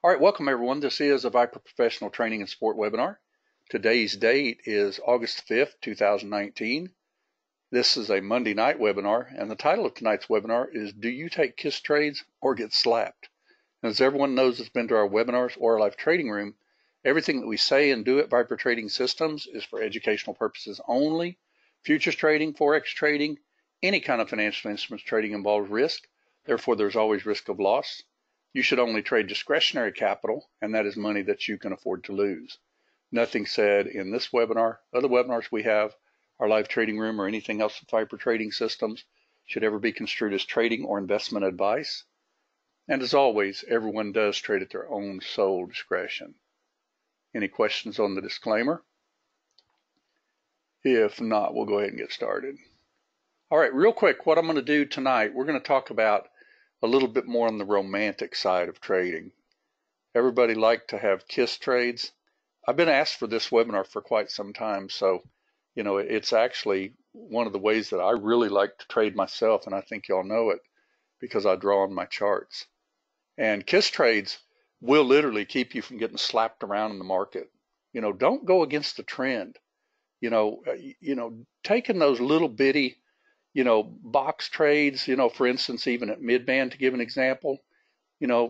All right, welcome everyone. This is a Viper Professional Training and Sport webinar. Today's date is August 5th, 2019. This is a Monday night webinar, and the title of tonight's webinar is Do You Take KISS Trades or Get Slapped? As everyone knows that's been to our webinars or our live trading room, everything that we say and do at Viper Trading Systems is for educational purposes only. Futures trading, forex trading, any kind of financial instruments trading involves risk. Therefore, there's always risk of loss. You should only trade discretionary capital, and that is money that you can afford to lose. Nothing said in this webinar, other webinars we have, our live trading room, or anything else with Viper Trading Systems should ever be construed as trading or investment advice. And as always, everyone does trade at their own sole discretion. Any questions on the disclaimer? If not, we'll go ahead and get started. All right, real quick, what I'm going to do tonight, we're going to talk about a little bit more on the romantic side of trading. Everybody like to have KISS trades. I've been asked for this webinar for quite some time, so it's actually one of the ways that I really like to trade myself, and I think y'all know it because I draw on my charts. And KISS trades will literally keep you from getting slapped around in the market. Don't go against the trend. Taking those little bitty box trades, for instance, even at mid-band, to give an example,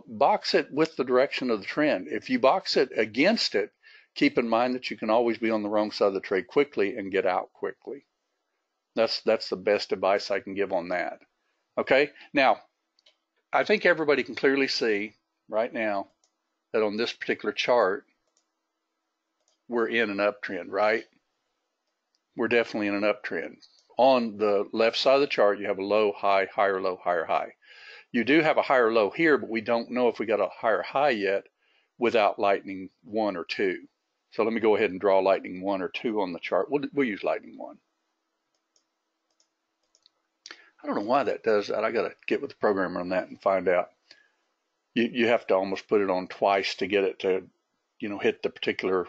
box it with the direction of the trend. If you box it against it, keep in mind that you can always be on the wrong side of the trade quickly and get out quickly. That's the best advice I can give on that. Okay, now, I think everybody can clearly see right now that on this particular chart, we're in an uptrend, right? We're definitely in an uptrend. On the left side of the chart, you have a low, high, higher, low, higher, high. You do have a higher low here, but we don't know if we got a higher high yet without lightning 1 or 2. So let me go ahead and draw lightning 1 or 2 on the chart. We'll use lightning 1. I don't know why that does that. I got to get with the programmer on that and find out. You have to almost put it on twice to get it to, hit the particular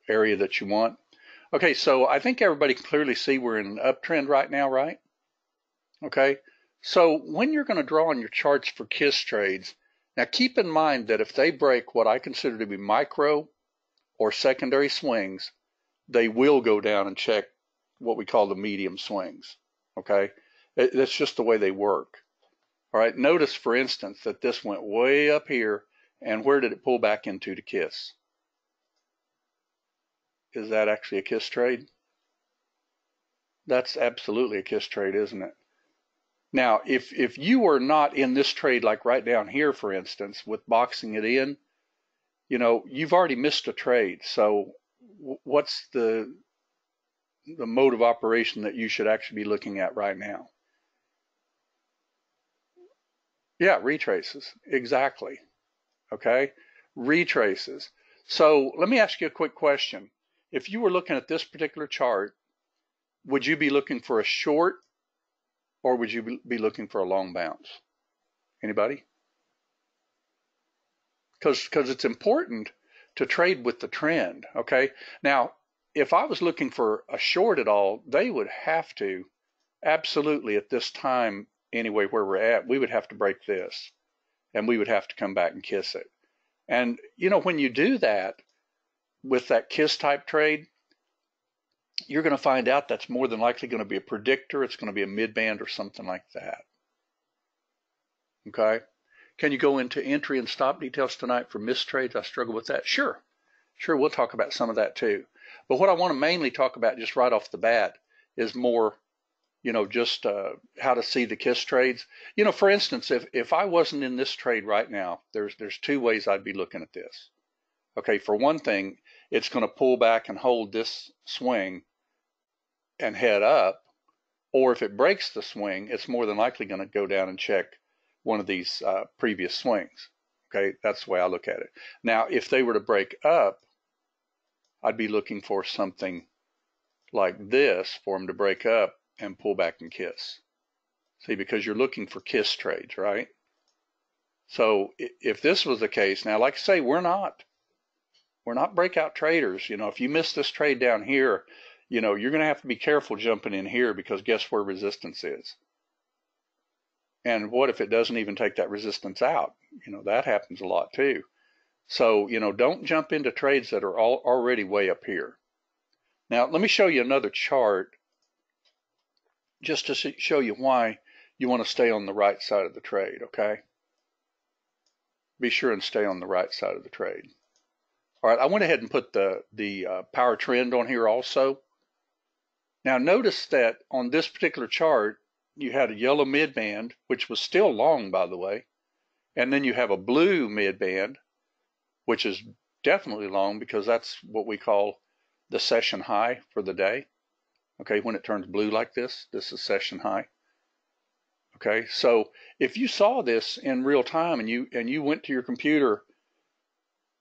area that you want. Okay, so I think everybody can clearly see we're in an uptrend right now, right? Okay, so when you're going to draw on your charts for KISS trades, now keep in mind that if they break what I consider to be micro or secondary swings, they will go down and check what we call the medium swings, okay? That's just the way they work. All right, notice, for instance, that this went way up here, and where did it pull back into to KISS? Is that actually a KISS trade? That's absolutely a KISS trade, isn't it? Now, if you were not in this trade, like right down here, for instance, with boxing it in, you've already missed a trade. So what's the mode of operation that you should actually be looking at right now? Yeah, retraces. Exactly. Okay, retraces. So let me ask you a quick question. If you were looking at this particular chart, would you be looking for a short or would you be looking for a long bounce? Anybody? Because it's important to trade with the trend, okay? Now, if I was looking for a short at all, they would have to, absolutely at this time anyway where we're at, we would have to break this and we would have to come back and kiss it. And, when you do that with that KISS type trade, you're going to find out that's more than likely going to be a predictor. It's going to be a mid-band or something like that. Okay? Can you go into entry and stop details tonight for missed trades? I struggle with that. Sure, we'll talk about some of that too. But what I want to mainly talk about just right off the bat is more, just how to see the KISS trades. For instance, if I wasn't in this trade right now, there's 2 ways I'd be looking at this. Okay, for one thing, it's going to pull back and hold this swing and head up, or if it breaks the swing, it's more than likely going to go down and check one of these previous swings. Okay, that's the way I look at it. Now, if they were to break up, I'd be looking for something like this for them to break up and pull back and kiss. See, because you're looking for KISS trades, right? So if this was the case, now, like I say, we're not breakout traders. If you miss this trade down here, you're going to have to be careful jumping in here because guess where resistance is? And what if it doesn't even take that resistance out? That happens a lot too. So, don't jump into trades that are already way up here. Now, let me show you another chart just to show you why you want to stay on the right side of the trade, okay? Be sure and stay on the right side of the trade. All right, I went ahead and put the power trend on here also. Now, notice that on this particular chart, you had a yellow midband, which was still long, by the way, and then you have a blue midband, which is definitely long because that's what we call the session high for the day. Okay, when it turns blue like this is session high. Okay, so if you saw this in real time and you went to your computer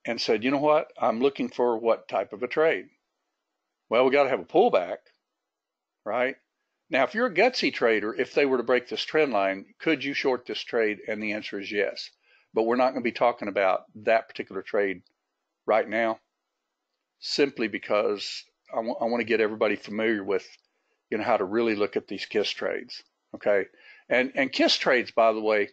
and said, you know what, I'm looking for what type of a trade? Well, we got to have a pullback, right? Now, if you're a gutsy trader, if they were to break this trend line, could you short this trade? And the answer is yes. But we're not going to be talking about that particular trade right now, simply because I want to get everybody familiar with, how to really look at these KISS trades, okay? And KISS trades, by the way,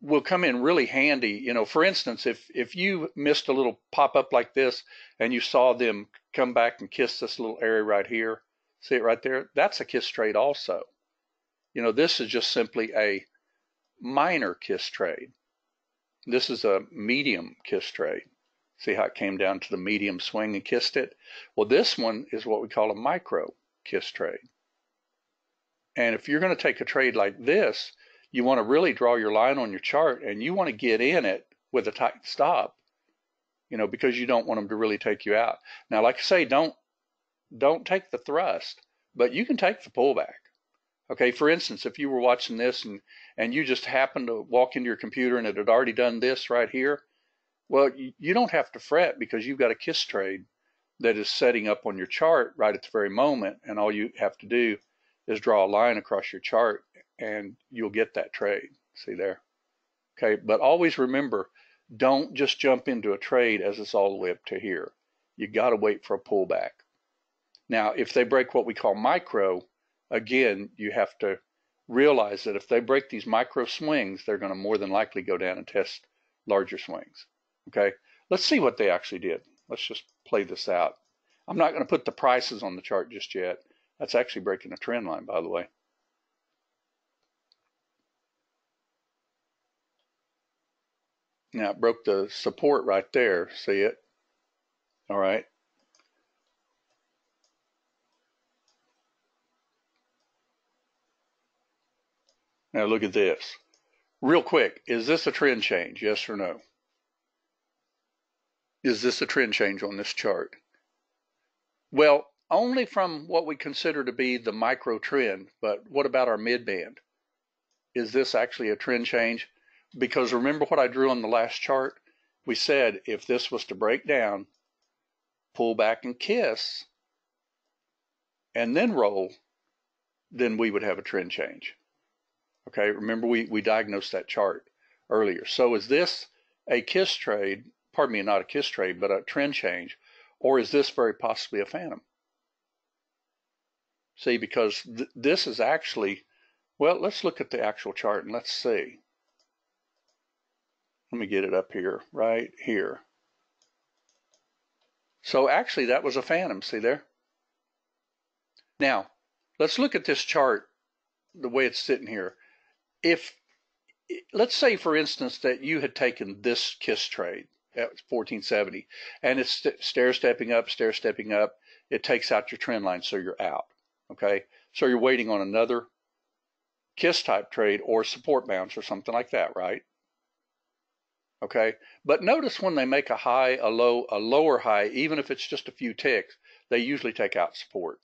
will come in really handy. For instance, if you missed a little pop-up like this and you saw them come back and kiss this little area right here, see it right there? That's a KISS trade also. This is just simply a minor KISS trade. This is a medium KISS trade. See how it came down to the medium swing and kissed it? Well, this one is what we call a micro KISS trade. And if you're going to take a trade like this, you want to really draw your line on your chart and you want to get in it with a tight stop, because you don't want them to really take you out. Now, like I say, don't take the thrust, but you can take the pullback. Okay, for instance, if you were watching this and you just happened to walk into your computer and it had already done this right here, well, you don't have to fret because you've got a KISS trade that is setting up on your chart right at the very moment, and all you have to do is draw a line across your chart and you'll get that trade. See there? Okay, but always remember, don't just jump into a trade as it's all the way up to here. You got to wait for a pullback. Now, if they break what we call micro, again, you have to realize that if they break these micro swings, they're going to more than likely go down and test larger swings. Okay, let's see what they actually did. Let's just play this out. I'm not going to put the prices on the chart just yet. That's actually breaking a trend line, by the way. Now, it broke the support right there. See it? All right. Now, look at this. Real quick, is this a trend change? Yes or no? Is this a trend change on this chart? Well, only from what we consider to be the micro trend, but what about our midband? Is this actually a trend change? Because remember what I drew on the last chart? We said if this was to break down, pull back and kiss, and then roll, then we would have a trend change. Okay, remember we diagnosed that chart earlier. So is this a KISS trade, pardon me, not a KISS trade, but a trend change, or is this very possibly a phantom? See, because this is actually, well, let's look at the actual chart and let's see. Let me get it up here, right here. So actually that was a phantom, see there? Now, let's look at this chart the way it's sitting here. If, let's say for instance that you had taken this KISS trade at 1470 and it's stair-stepping up, it takes out your trend line, so you're out, okay? So you're waiting on another KISS type trade or support bounce or something like that, right? Okay, but notice when they make a high, a low, a lower high, even if it's just a few ticks, they usually take out support.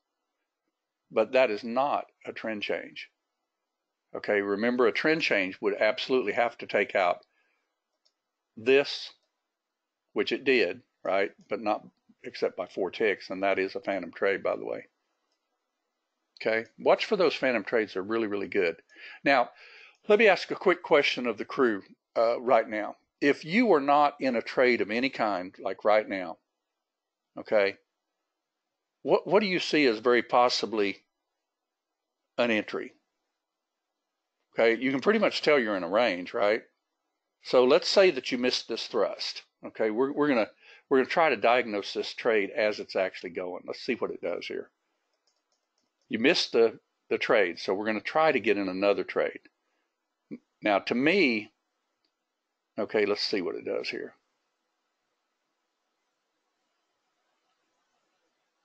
But that is not a trend change. Okay, remember a trend change would absolutely have to take out this, which it did, right? But not except by 4 ticks, and that is a phantom trade, by the way. Okay, watch for those phantom trades. They're really, really good. Now, let me ask a quick question of the crew right now. If you were not in a trade of any kind, like right now, okay, what do you see as very possibly an entry? Okay, you can pretty much tell you're in a range, right? So let's say that you missed this thrust, Okay, we're gonna try to diagnose this trade as it's actually going. Let's see what it does here. You missed the trade, so we're going to try to get in another trade. Now, to me, okay, let's see what it does here.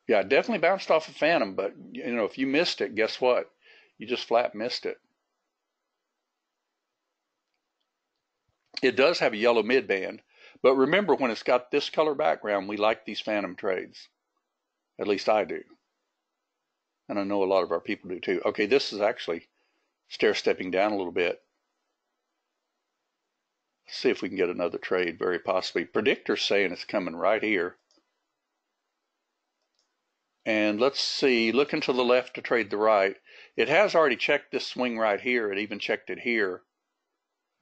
Yeah, it definitely bounced off a phantom, but you know, if you missed it, guess what? You just flat missed it. It does have a yellow midband, but remember, when it's got this color background, we like these phantom trades. At least I do. And I know a lot of our people do too. Okay, this is actually stair-stepping down a little bit. Let's see if we can get another trade, very possibly. Predictor's saying it's coming right here. And let's see, looking to the left to trade the right. It has already checked this swing right here. It even checked it here.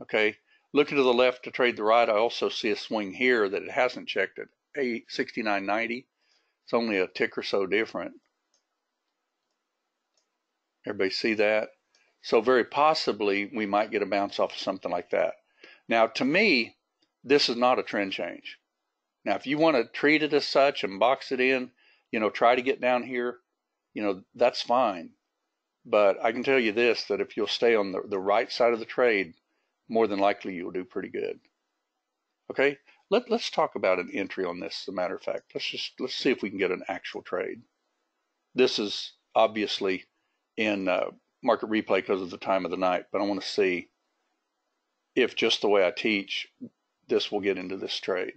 Okay, looking to the left to trade the right, I also see a swing here that it hasn't checked at 69.90. It's only a tick or so different. Everybody see that? So very possibly we might get a bounce off of something like that. Now, to me, this is not a trend change. Now, if you want to treat it as such and box it in, you know, try to get down here, you know, that's fine. But I can tell you this, that if you'll stay on the right side of the trade, more than likely you'll do pretty good. Okay, let's talk about an entry on this, as a matter of fact. Let's see if we can get an actual trade. This is obviously in market replay because of the time of the night, but I want to see if just the way I teach, this will get into this trade.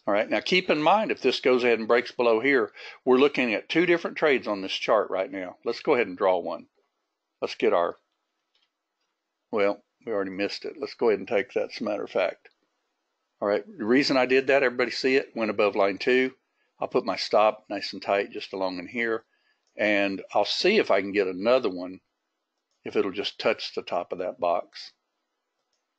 All right, now keep in mind, if this goes ahead and breaks below here, we're looking at two different trades on this chart right now. Let's go ahead and draw one. Let's get our, well, we already missed it. Let's go ahead and take that, as a matter of fact. All right, the reason I did that, everybody see it, went above line 2. I'll put my stop nice and tight just along in here, and I'll see if I can get another one, if it'll just touch the top of that box.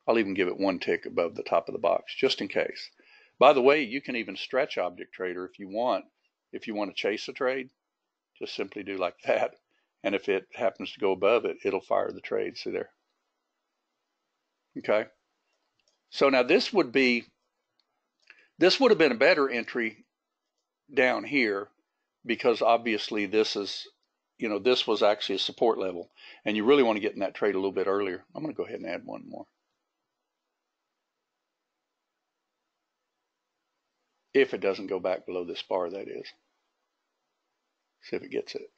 I'll even give it one tick above the top of the box, just in case. By the way, you can even stretch Object Trader if you want. If you want to chase a trade, just simply do like that. And if it happens to go above it, it'll fire the trade. See there? Okay. So now this would have been a better entry down here, because obviously this is, you know, this was actually a support level, and you really want to get in that trade a little bit earlier. I'm going to go ahead and add one more. If it doesn't go back below this bar, that is. See if it gets it.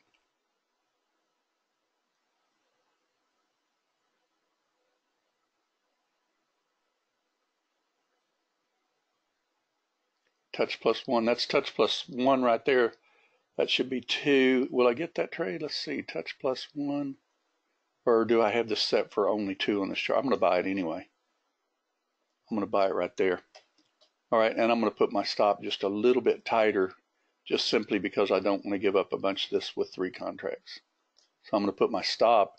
Touch plus 1. That's touch plus 1 right there. That should be 2. Will I get that trade? Let's see. Touch plus 1. Or do I have this set for only 2 on this chart? I'm going to buy it anyway. I'm going to buy it right there. All right, and I'm going to put my stop just a little bit tighter, just simply because I don't want to give up a bunch of this with 3 contracts. So I'm going to put my stop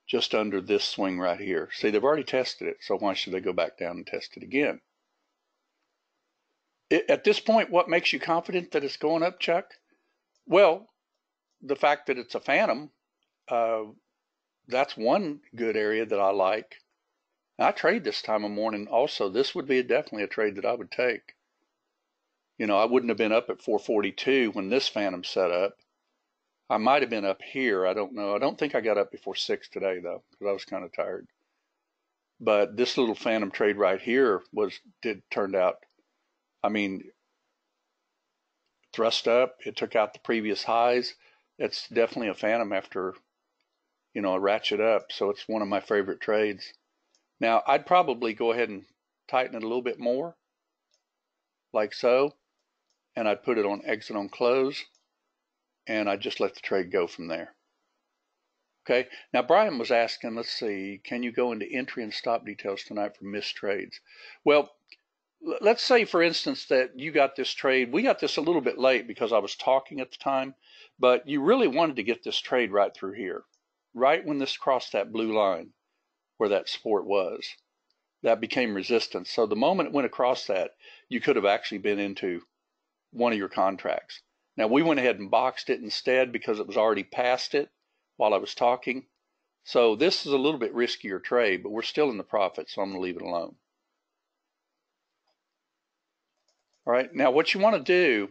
just under this swing right here. See, they've already tested it, so why should they go back down and test it again? At this point, what makes you confident that it's going up, Chuck? Well, the fact that it's a phantom, that's one good area that I like. I trade this time of morning also. This would be definitely a trade that I would take. You know, I wouldn't have been up at 442 when this phantom set up. I might have been up here. I don't know. I don't think I got up before 6 today, though, because I was kind of tired. But this little phantom trade right here turned out, I mean, thrust up. It took out the previous highs. It's definitely a phantom after, you know, a ratchet up. So it's one of my favorite trades. Now, I'd probably go ahead and tighten it a little bit more, like so, and I'd put it on exit on close, and I'd just let the trade go from there. Okay, now Brian was asking, let's see, can you go into entry and stop details tonight for missed trades? Well, let's say, for instance, that you got this trade. We got this a little bit late because I was talking at the time, but you really wanted to get this trade right through here, right when this crossed that blue line, where that support was. That became resistance. So the moment it went across that, you could have actually been into one of your contracts. Now, we went ahead and boxed it instead because it was already past it while I was talking. So this is a little bit riskier trade, but we're still in the profit, so I'm going to leave it alone. All right, now what you want to do,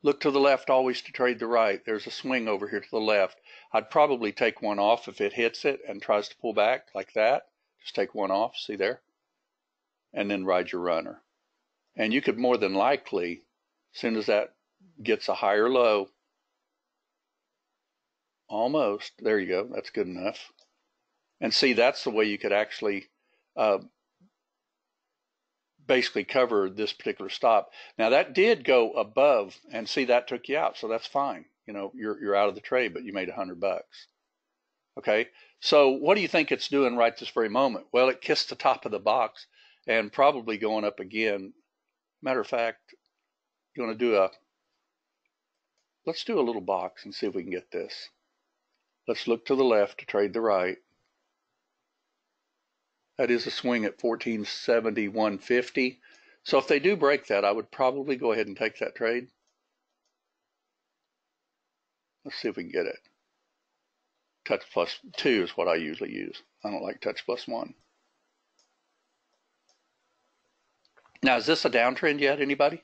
look to the left always to trade the right. There's a swing over here to the left. I'd probably take one off if it hits it and tries to pull back like that. Just take one off, see there? And then ride your runner. And you could more than likely, as soon as that gets a higher low, almost, there you go, that's good enough. And see, that's the way you could actually basically cover this particular stop. Now that did go above, and see, that took you out, so that's fine. You know, you're out of the trade, but you made $100. Okay, so what do you think it's doing right this very moment? Well, it kissed the top of the box and probably going up again. Matter of fact, you want to do let's do a little box and see if we can get this. Let's look to the left to trade the right. That is a swing at 1471.50. So if they do break that, I would probably go ahead and take that trade. Let's see if we can get it. Touch plus 2 is what I usually use. I don't like touch plus 1. Now, is this a downtrend yet, anybody?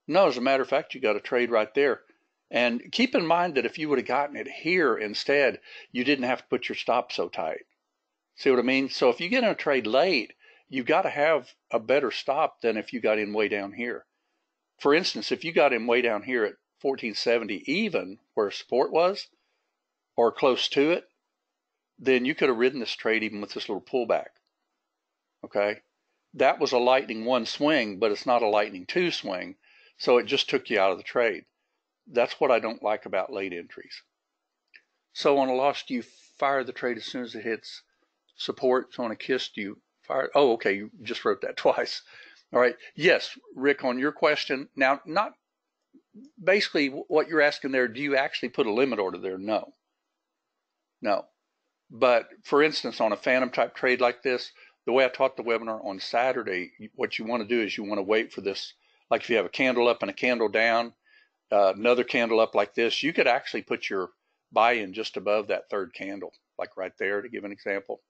No, as a matter of fact, you got a trade right there. And keep in mind that if you would have gotten it here instead, you didn't have to put your stop so tight. See what I mean? So if you get in a trade late, you've got to have a better stop than if you got in way down here. For instance, if you got in way down here at 1470 even, where support was, or close to it, then you could have ridden this trade even with this little pullback. Okay? That was a lightning 1 swing, but it's not a lightning 2 swing, so it just took you out of the trade. That's what I don't like about late entries. So on a loss, do you fire the trade as soon as it hits support? So on a kiss, do you fire? Oh, okay, you just wrote that twice. All right. Yes, Rick, on your question. Now, not basically what you're asking there, do you actually put a limit order there? No. No. But for instance, on a phantom type trade like this, the way I taught the webinar on Saturday, what you want to do is you want to wait for this. Like if you have a candle up and a candle down, another candle up like this, you could actually put your buy-in just above that third candle, like right there, to give an example.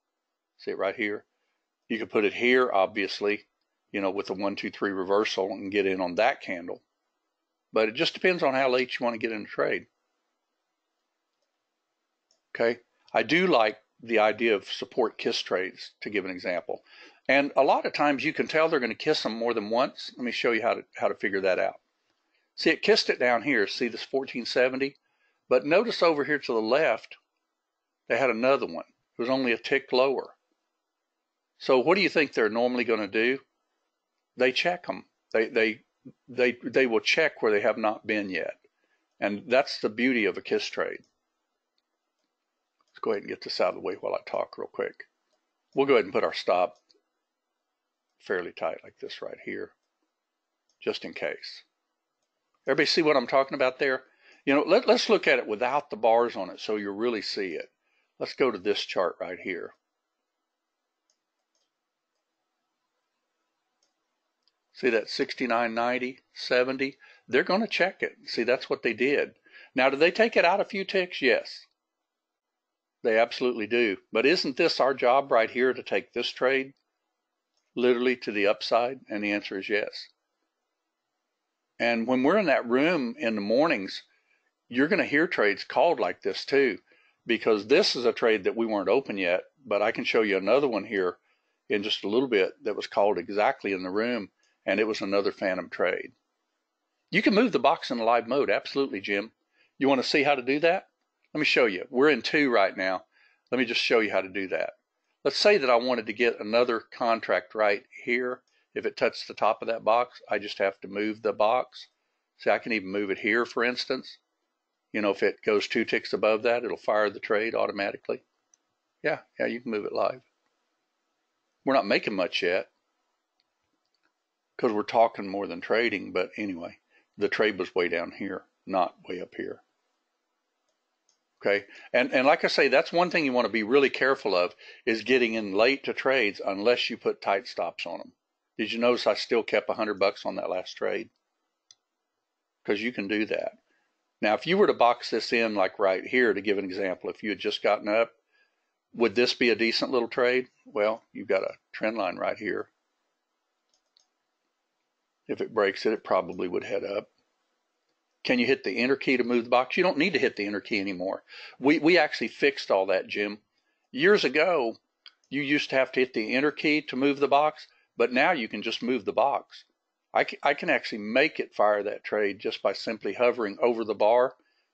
See it right here? You could put it here, obviously, you know, with a 1, 2, 3 reversal and get in on that candle. But it just depends on how late you want to get in the trade. Okay? I do like the idea of support kiss trades, to give an example. And a lot of times you can tell they're going to kiss them more than once. Let me show you how to figure that out. See, it kissed it down here. See this 1470? But notice over here to the left, they had another one. It was only a tick lower. So what do you think they're normally going to do? They check them. They will check where they have not been yet. And that's the beauty of a kiss trade. Let's go ahead and get this out of the way while I talk real quick. We'll go ahead and put our stop fairly tight like this right here, just in case. Everybody see what I'm talking about there? You know, let's look at it without the bars on it so you'll really see it. Let's go to this chart right here. See that 69.90, 70? They're going to check it. See, that's what they did. Now, did they take it out a few ticks? Yes. They absolutely do. But isn't this our job right here to take this trade literally to the upside? And the answer is yes. And when we're in that room in the mornings, you're going to hear trades called like this too, because this is a trade that we weren't open yet, but I can show you another one here in just a little bit that was called exactly in the room, and it was another phantom trade. You can move the box in live mode. Absolutely, Jim. You want to see how to do that? Let me show you. We're in 2 right now. Let me just show you how to do that. Let's say that I wanted to get another contract right here. If it touched the top of that box, I just have to move the box. See, I can even move it here, for instance. You know, if it goes 2 ticks above that, it'll fire the trade automatically. Yeah, you can move it live. We're not making much yet because we're talking more than trading, but anyway, the trade was way down here, not way up here. Okay, and like I say, that's one thing you want to be really careful of, is getting in late to trades unless you put tight stops on them. Did you notice I still kept $100 on that last trade? Because you can do that. Now, if you were to box this in like right here, to give an example, if you had just gotten up, would this be a decent little trade? Well, you've got a trend line right here. If it breaks it, it probably would head up. Can you hit the enter key to move the box? You don't need to hit the enter key anymore. We actually fixed all that, Jim. Years ago, you used to have to hit the enter key to move the box, but now you can just move the box. I can actually make it fire that trade just by simply hovering over the bar.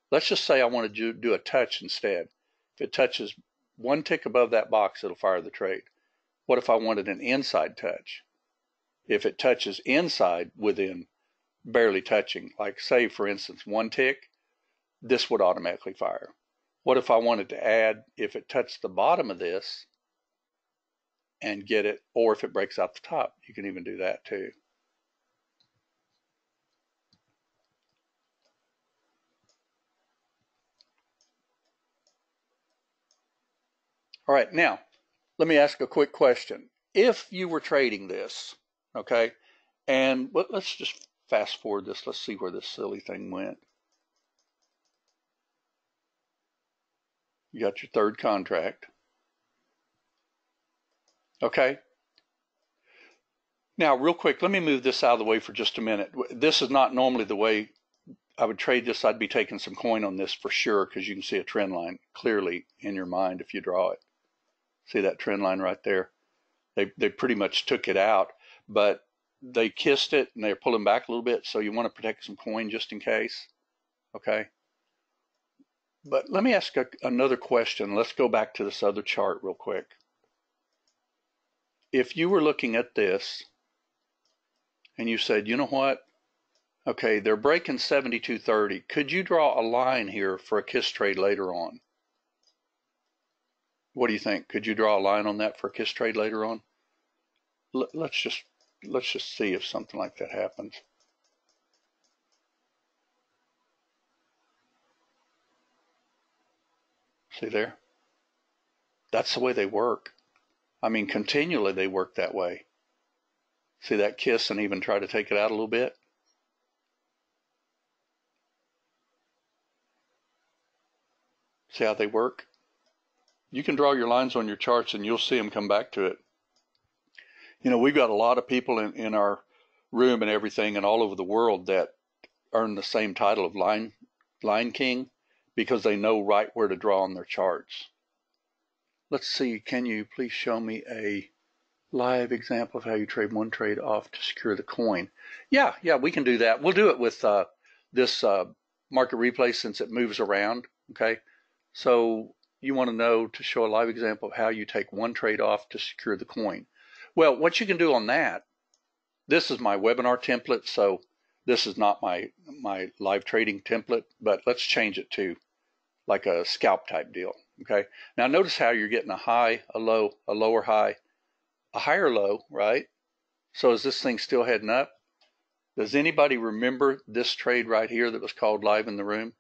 Let's just say I want to do a touch instead. If it touches one tick above that box, it'll fire the trade. What if I wanted an inside touch? If it touches inside within barely touching, like say for instance 1 tick, this would automatically fire. What if I wanted to add, if it touched the bottom of this and get it, or if it breaks out the top, you can even do that too. All right, now let me ask a quick question. If you were trading this, okay, and let's just fast forward this. Let's see where this silly thing went. You got your third contract. Okay. Now, real quick, let me move this out of the way for just a minute. This is not normally the way I would trade this. I'd be taking some coin on this for sure, because you can see a trend line clearly in your mind if you draw it. See that trend line right there? They pretty much took it out, but they kissed it and they're pulling back a little bit, so you want to protect some coin just in case. Okay. But let me ask another question. Let's go back to this other chart real quick. If you were looking at this and you said, you know what? Okay, they're breaking 72.30. Could you draw a line here for a kiss trade later on? What do you think? Could you draw a line on that for a kiss trade later on? Let's just see if something like that happens. See there? That's the way they work. I mean, continually they work that way. See that kiss and even try to take it out a little bit? See how they work? You can draw your lines on your charts and you'll see them come back to it. You know, we've got a lot of people in our room and everything and all over the world that earn the same title of line king because they know right where to draw on their charts. Let's see, can you please show me a live example of how you trade one trade off to secure the coin? Yeah, we can do that. We'll do it with this market replay since it moves around, okay? So you want to know to show a live example of how you take one trade off to secure the coin. Well, what you can do on that, this is my webinar template, so this is not my live trading template, but let's change it to like a scalp type deal, okay? Now notice how you're getting a high, a low, a lower high, a higher low, right? So is this thing still heading up? Does anybody remember this trade right here that was called live in the room?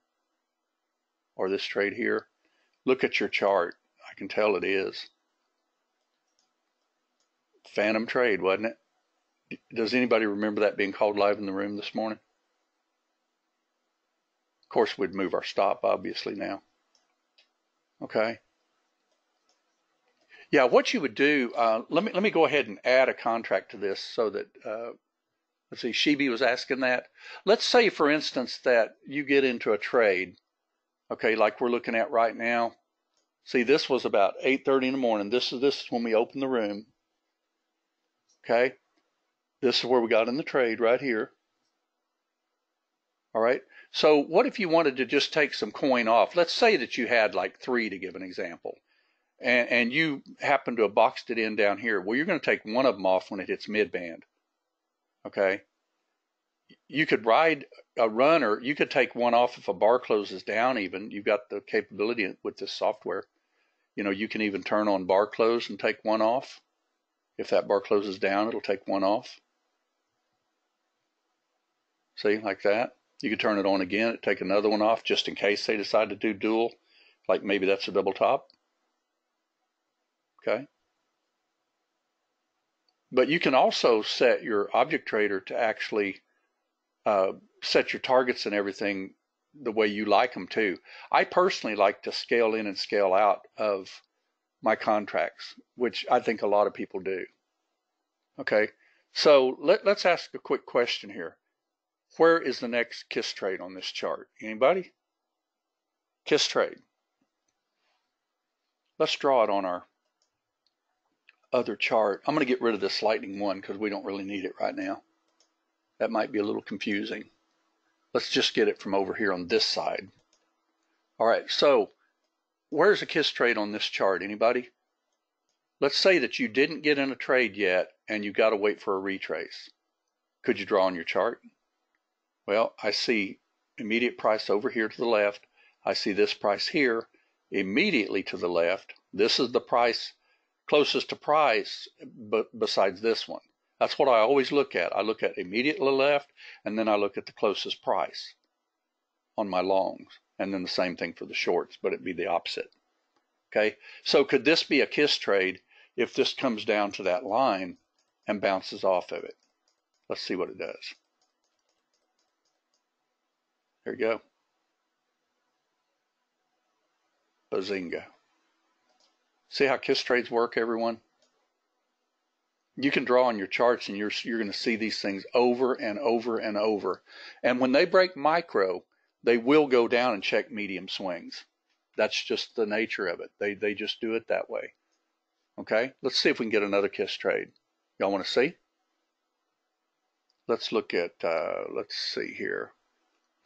Or this trade here? Look at your chart. I can tell it is. Phantom trade, wasn't it? Does anybody remember that being called live in the room this morning? Of course, we'd move our stop, obviously, now. Okay. Yeah, what you would do, let me go ahead and add a contract to this so that, let's see, Shibi was asking that. Let's say, for instance, that you get into a trade, okay, like we're looking at right now. See, this was about 8:30 in the morning. This is when we opened the room. Okay, this is where we got in the trade right here. All right, so what if you wanted to just take some coin off? Let's say that you had like 3 to give an example, and you happen to have boxed it in down here. Well, you're going to take one of them off when it hits mid-band. Okay, you could ride a run, or you could take one off if a bar closes down even. You've got the capability with this software. You know, you can even turn on bar close and take one off. If that bar closes down, it'll take one off. See, like that. You could turn it on again, take another one off just in case they decide to do dual, like maybe that's a double top. Okay. But you can also set your object trader to actually set your targets and everything the way you like them to. I personally like to scale in and scale out of my contracts, which I think a lot of people do. Okay, So let's ask a quick question here. Where is the next KISS trade on this chart? Anybody? KISS trade. Let's draw it on our other chart. I'm going to get rid of this lightning one because we don't really need it right now. That might be a little confusing. Let's just get it from over here on this side. All right, so where's a KISS trade on this chart? Anybody? Let's say that you didn't get in a trade yet and you got to wait for a retrace. Could you draw on your chart? Well, I see immediate price over here to the left. I see this price here immediately to the left. This is the price closest to price besides this one. That's what I always look at. I look at immediately left, and then I look at the closest price on my longs, and then the same thing for the shorts, but it'd be the opposite. Okay, so could this be a KISS trade if this comes down to that line and bounces off of it? Let's see what it does. There you go. Bazinga. See how KISS trades work, everyone? You can draw on your charts and you're going to see these things over and over and over. And when they break micro, they will go down and check medium swings. That's just the nature of it. They just do it that way. Okay, let's see if we can get another KISS trade. Y'all want to see? Let's look at, let's see here.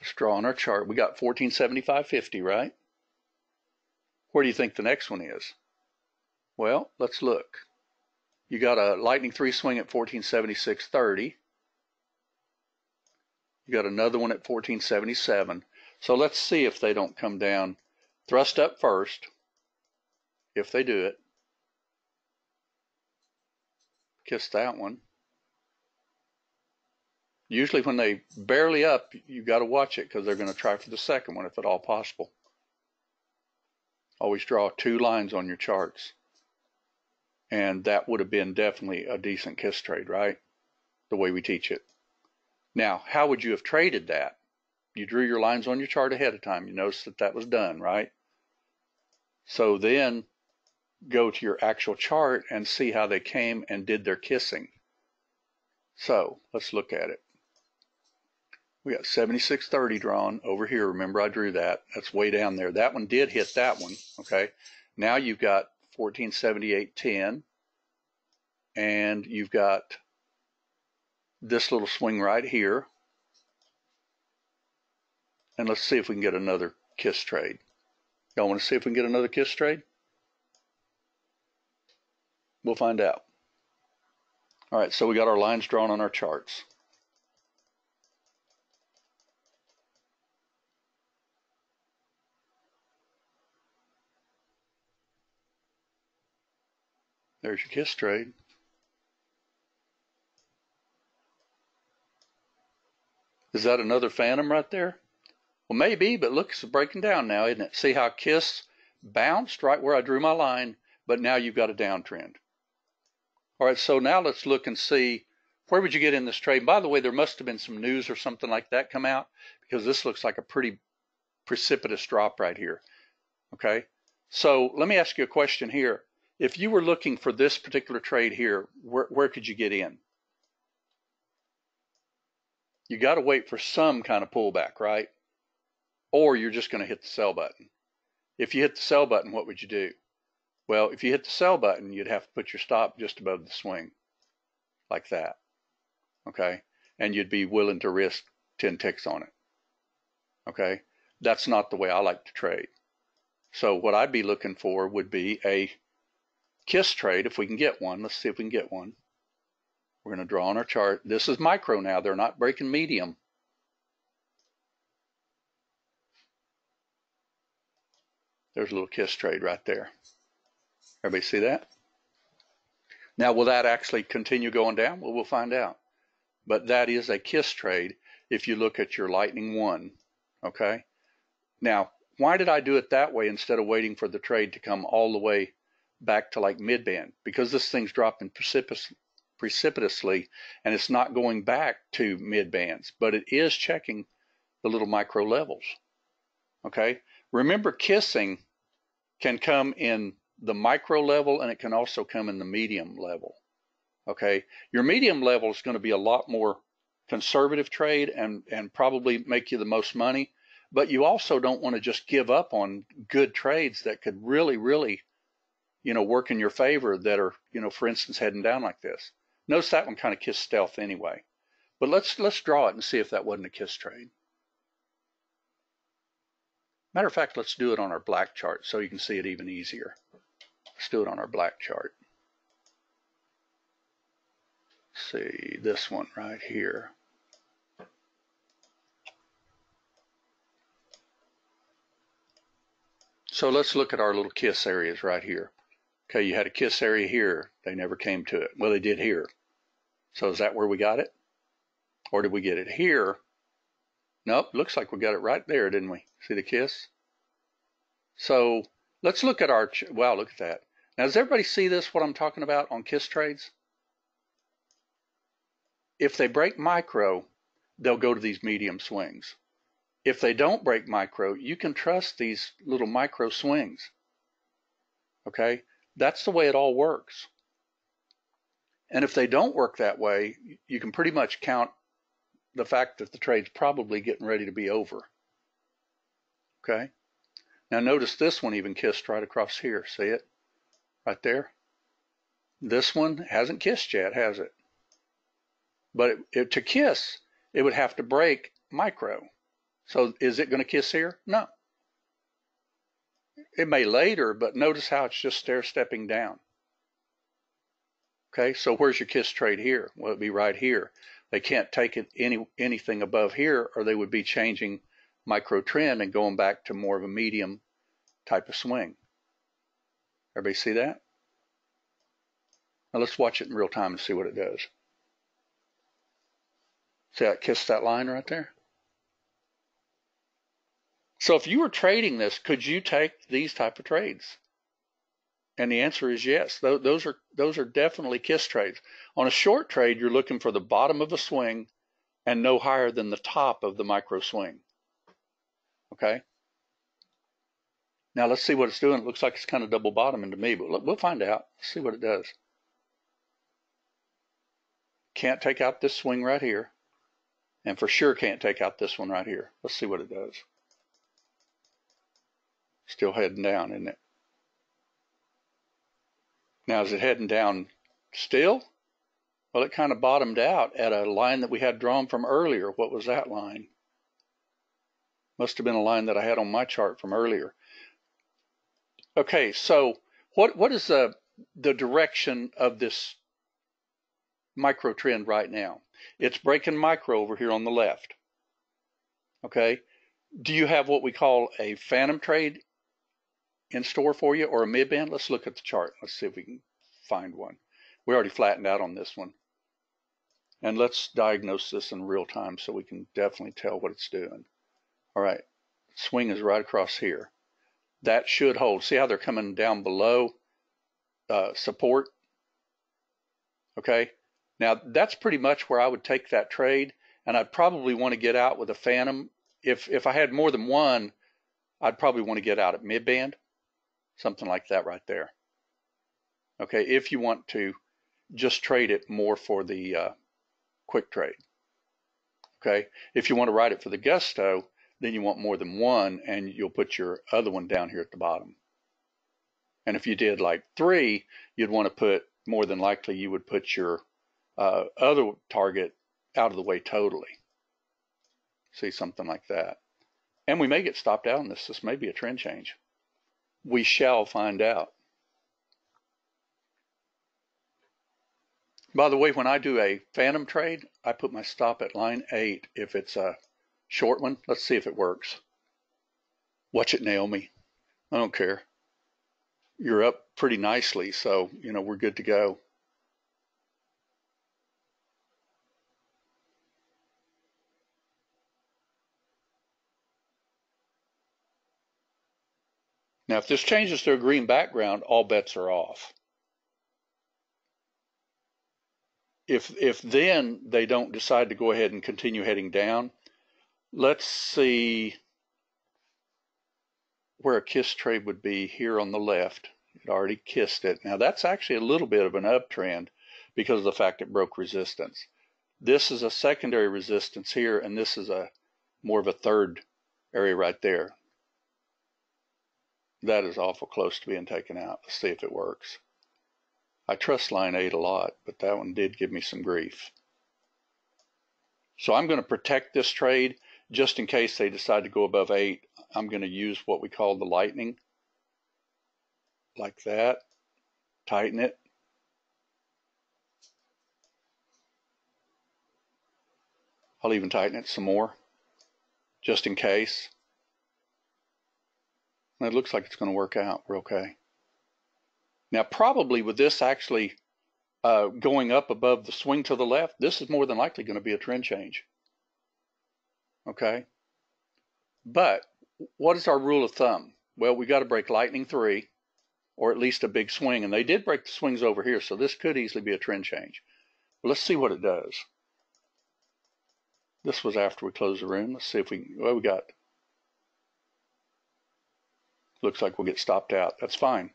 Let's draw on our chart. We got 1475.50, right? Where do you think the next one is? Well, let's look. You got a lightning 3 swing at 1476.30. You got another one at 1477. So let's see if they don't come down. Thrust up first. If they do it. Kiss that one. Usually when they barely up, you got to watch it because they're going to try for the second one if at all possible. Always draw 2 lines on your charts. And that would have been definitely a decent KISS trade, right? The way we teach it. Now, how would you have traded that? You drew your lines on your chart ahead of time. You noticed that that was done, right? So then go to your actual chart and see how they came and did their kissing. So let's look at it. We got 76.30 drawn over here. Remember, I drew that. That's way down there. That one did hit that one. Okay. Now you've got 1478.10, and you've got this little swing right here. And let's see if we can get another KISS trade. Y'all want to see if we can get another KISS trade? We'll find out. All right, so we got our lines drawn on our charts. There's your KISS trade. Is that another phantom right there? Well, maybe, but look, it's breaking down now, isn't it? See how KISS bounced right where I drew my line, but now you've got a downtrend. All right, so now let's look and see, where would you get in this trade? By the way, there must have been some news or something like that come out, because this looks like a pretty precipitous drop right here. Okay, so let me ask you a question here. If you were looking for this particular trade here, where could you get in? You got to wait for some kind of pullback, right? Or you're just going to hit the sell button. If you hit the sell button, what would you do? Well, if you hit the sell button, you'd have to put your stop just above the swing, like that. Okay, and you'd be willing to risk 10 ticks on it. Okay, that's not the way I like to trade. So what I'd be looking for would be a KISS trade if we can get one. Let's see if we can get one. We're going to draw on our chart. This is micro now. They're not breaking medium. There's a little KISS trade right there. Everybody see that? Now, will that actually continue going down? Well, we'll find out. But that is a KISS trade if you look at your lightning one. Okay? Now, why did I do it that way instead of waiting for the trade to come all the way back to like mid-band? Because this thing's dropping precipitously and it's not going back to mid-bands, but it is checking the little micro levels. Okay? Remember, kissing can come in the micro level and it can also come in the medium level. Okay, your medium level is going to be a lot more conservative trade and probably make you the most money, but you also don't want to just give up on good trades that could really, really, work in your favor that are, for instance, heading down like this. Notice that one kind of kissed stealth anyway. But let's draw it and see if that wasn't a kiss trade. Matter of fact, let's do it on our black chart so you can see it even easier. Let's do it on our black chart. See this one right here. So let's look at our little kiss areas right here. Okay, you had a kiss area here. They never came to it. Well, they did here. So is that where we got it? Or did we get it here? Nope, looks like we got it right there, didn't we? See the kiss? So let's look at our, wow, look at that. Now, does everybody see this, what I'm talking about on kiss trades? If they break micro, they'll go to these medium swings. If they don't break micro, you can trust these little micro swings. Okay, that's the way it all works. And if they don't work that way, you can pretty much count the fact that the trade's probably getting ready to be over. Okay, now notice this one even kissed right across here. See it? Right there. This one hasn't kissed yet, has it? But to kiss, it would have to break micro. So is it going to kiss here? No. It may later, but notice how it's just stair-stepping down. Okay, so where's your kiss trade here? Well, it'd be right here. They can't take it anything above here, or they would be changing micro trend and going back to more of a medium type of swing. Everybody see that? Now let's watch it in real time and see what it does. See how it kissed that line right there? So if you were trading this, could you take these type of trades? And the answer is yes. Those are definitely kiss trades. On a short trade, you're looking for the bottom of a swing and no higher than the top of the micro swing. Okay? Now let's see what it's doing. It looks like it's kind of double bottoming to me, but look, we'll find out. Let's see what it does. Can't take out this swing right here. And for sure can't take out this one right here. Let's see what it does. Still heading down, isn't it? Now, is it heading down still? Well, it kind of bottomed out at a line that we had drawn from earlier. What was that line? Must have been a line that I had on my chart from earlier. Okay, so what is the direction of this micro trend right now? It's breaking micro over here on the left. Okay, do you have what we call a phantom trade in store for you, or a mid-band? Let's look at the chart. Let's see if we can find one. We already flattened out on this one. And let's diagnose this in real time so we can definitely tell what it's doing. All right, swing is right across here. That should hold. See how they're coming down below support? Okay, now that's pretty much where I would take that trade, and I'd probably want to get out with a phantom. If I had more than one, I'd probably want to get out at mid-band. Something like that right there. Okay, if you want to just trade it more for the quick trade. Okay, if you want to ride it for the gusto, then you want more than one, and you'll put your other one down here at the bottom. And if you did like 3, you'd want to put, more than likely, you would put your other target out of the way totally. See, something like that. And we may get stopped out on this. This may be a trend change. We shall find out. By the way, when I do a phantom trade, I put my stop at line 8 if it's a short one. Let's see if it works. Watch it, Naomi. I don't care. You're up pretty nicely, so, we're good to go. Now, if this changes to a green background, all bets are off. If then they don't decide to go ahead and continue heading down, let's see where a kiss trade would be here on the left. It already kissed it. Now, that's actually a little bit of an uptrend because of the fact it broke resistance. This is a secondary resistance here, and this is a more of a third area right there. That is awful close to being taken out. Let's see if it works. I trust line 8 a lot, but that one did give me some grief. So I'm going to protect this trade just in case they decide to go above 8. I'm going to use what we call the lightning, like that. Tighten it. I'll even tighten it some more, just in case. And it looks like it's going to work out. We're okay. Now, probably with this actually going up above the swing to the left, this is more than likely going to be a trend change. Okay? But what is our rule of thumb? Well, we got to break lightning 3, or at least a big swing. And they did break the swings over here, so this could easily be a trend change. But let's see what it does. This was after we closed the room. Let's see if we, well, we got, looks like we'll get stopped out. That's fine.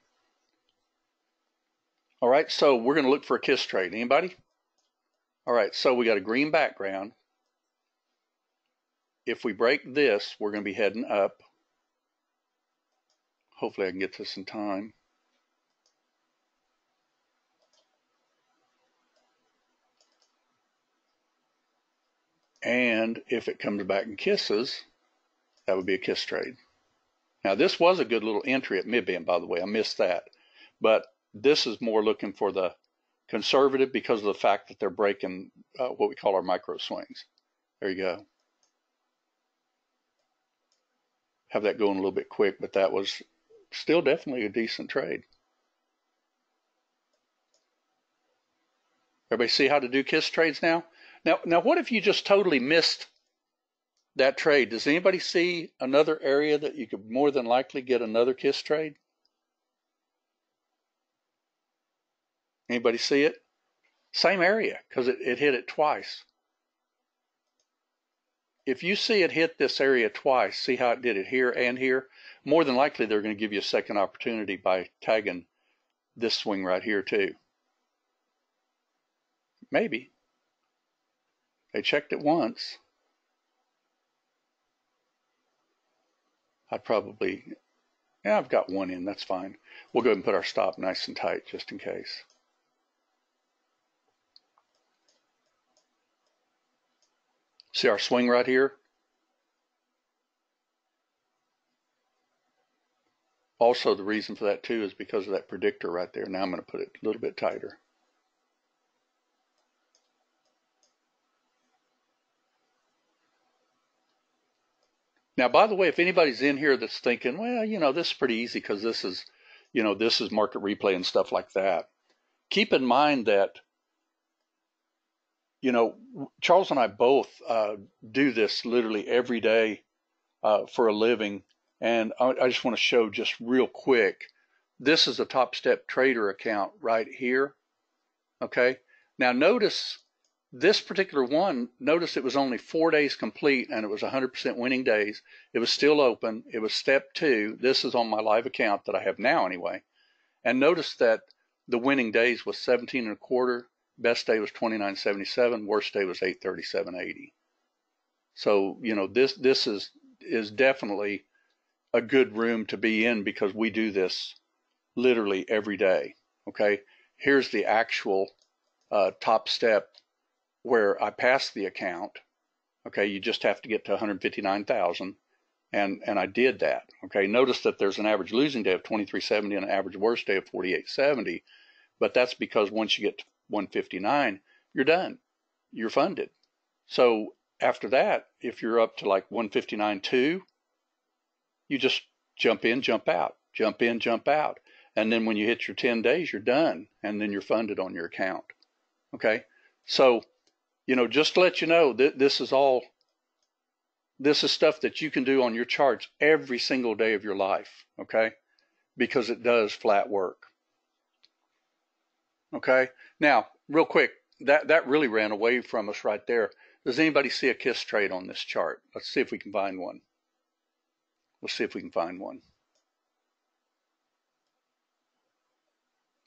All right, so we're going to look for a kiss trade. Anybody? All right, so we got a green background. If we break this, we're going to be heading up. Hopefully I can get this in time. And if it comes back and kisses, that would be a kiss trade. Now this was a good little entry at mid-band, by the way. I missed that. But this is more looking for the conservative because of the fact that they're breaking what we call our micro swings. There you go. Have that going a little bit quick, but that was still definitely a decent trade. Everybody see how to do kiss trades now? Now, what if you just totally missed that trade? Does anybody see another area that you could more than likely get another kiss trade? Anybody see it? Same area, because it hit it twice. If you see it hit this area twice, see how it did it here and here? More than likely, they're going to give you a second opportunity by tagging this swing right here too. Maybe. They checked it once. I'd probably, yeah, I've got one in, that's fine. We'll go ahead and put our stop nice and tight just in case. See our swing right here? Also, the reason for that too is because of that predictor right there. Now I'm going to put it a little bit tighter. Now, by the way, if anybody's in here that's thinking, well, you know, this is pretty easy because this is, you know, this is market replay and stuff like that. Keep in mind that, you know, Charles and I both do this literally every day for a living. And I just want to show just real quick. This is a Top Step Trader account right here. Okay. Now notice this particular one, notice it was only 4 days complete and it was 100% winning days. It was still open. It was step 2. This is on my live account that I have now anyway. And notice that the winning days was 17 and a quarter. Best day was 29.77. Worst day was 837.80. So, you know, this is definitely a good room to be in because we do this literally every day. Okay. Here's the actual Top Step where I passed the account. Okay, you just have to get to 159,000, and I did that. Okay, notice that there's an average losing day of 23.70 and an average worst day of 48.70, but that's because once you get to 159, you're done. You're funded. So after that, if you're up to like 159.2, you just jump in, jump out, jump in, jump out, and then when you hit your 10 days, you're done, and then you're funded on your account. Okay, so you know, just to let you know that this is stuff that you can do on your charts every single day of your life, okay? Because it does flat work. Okay? Now, real quick, that really ran away from us right there. Does anybody see a kiss trade on this chart? Let's see if we can find one. Let's see if we can find one.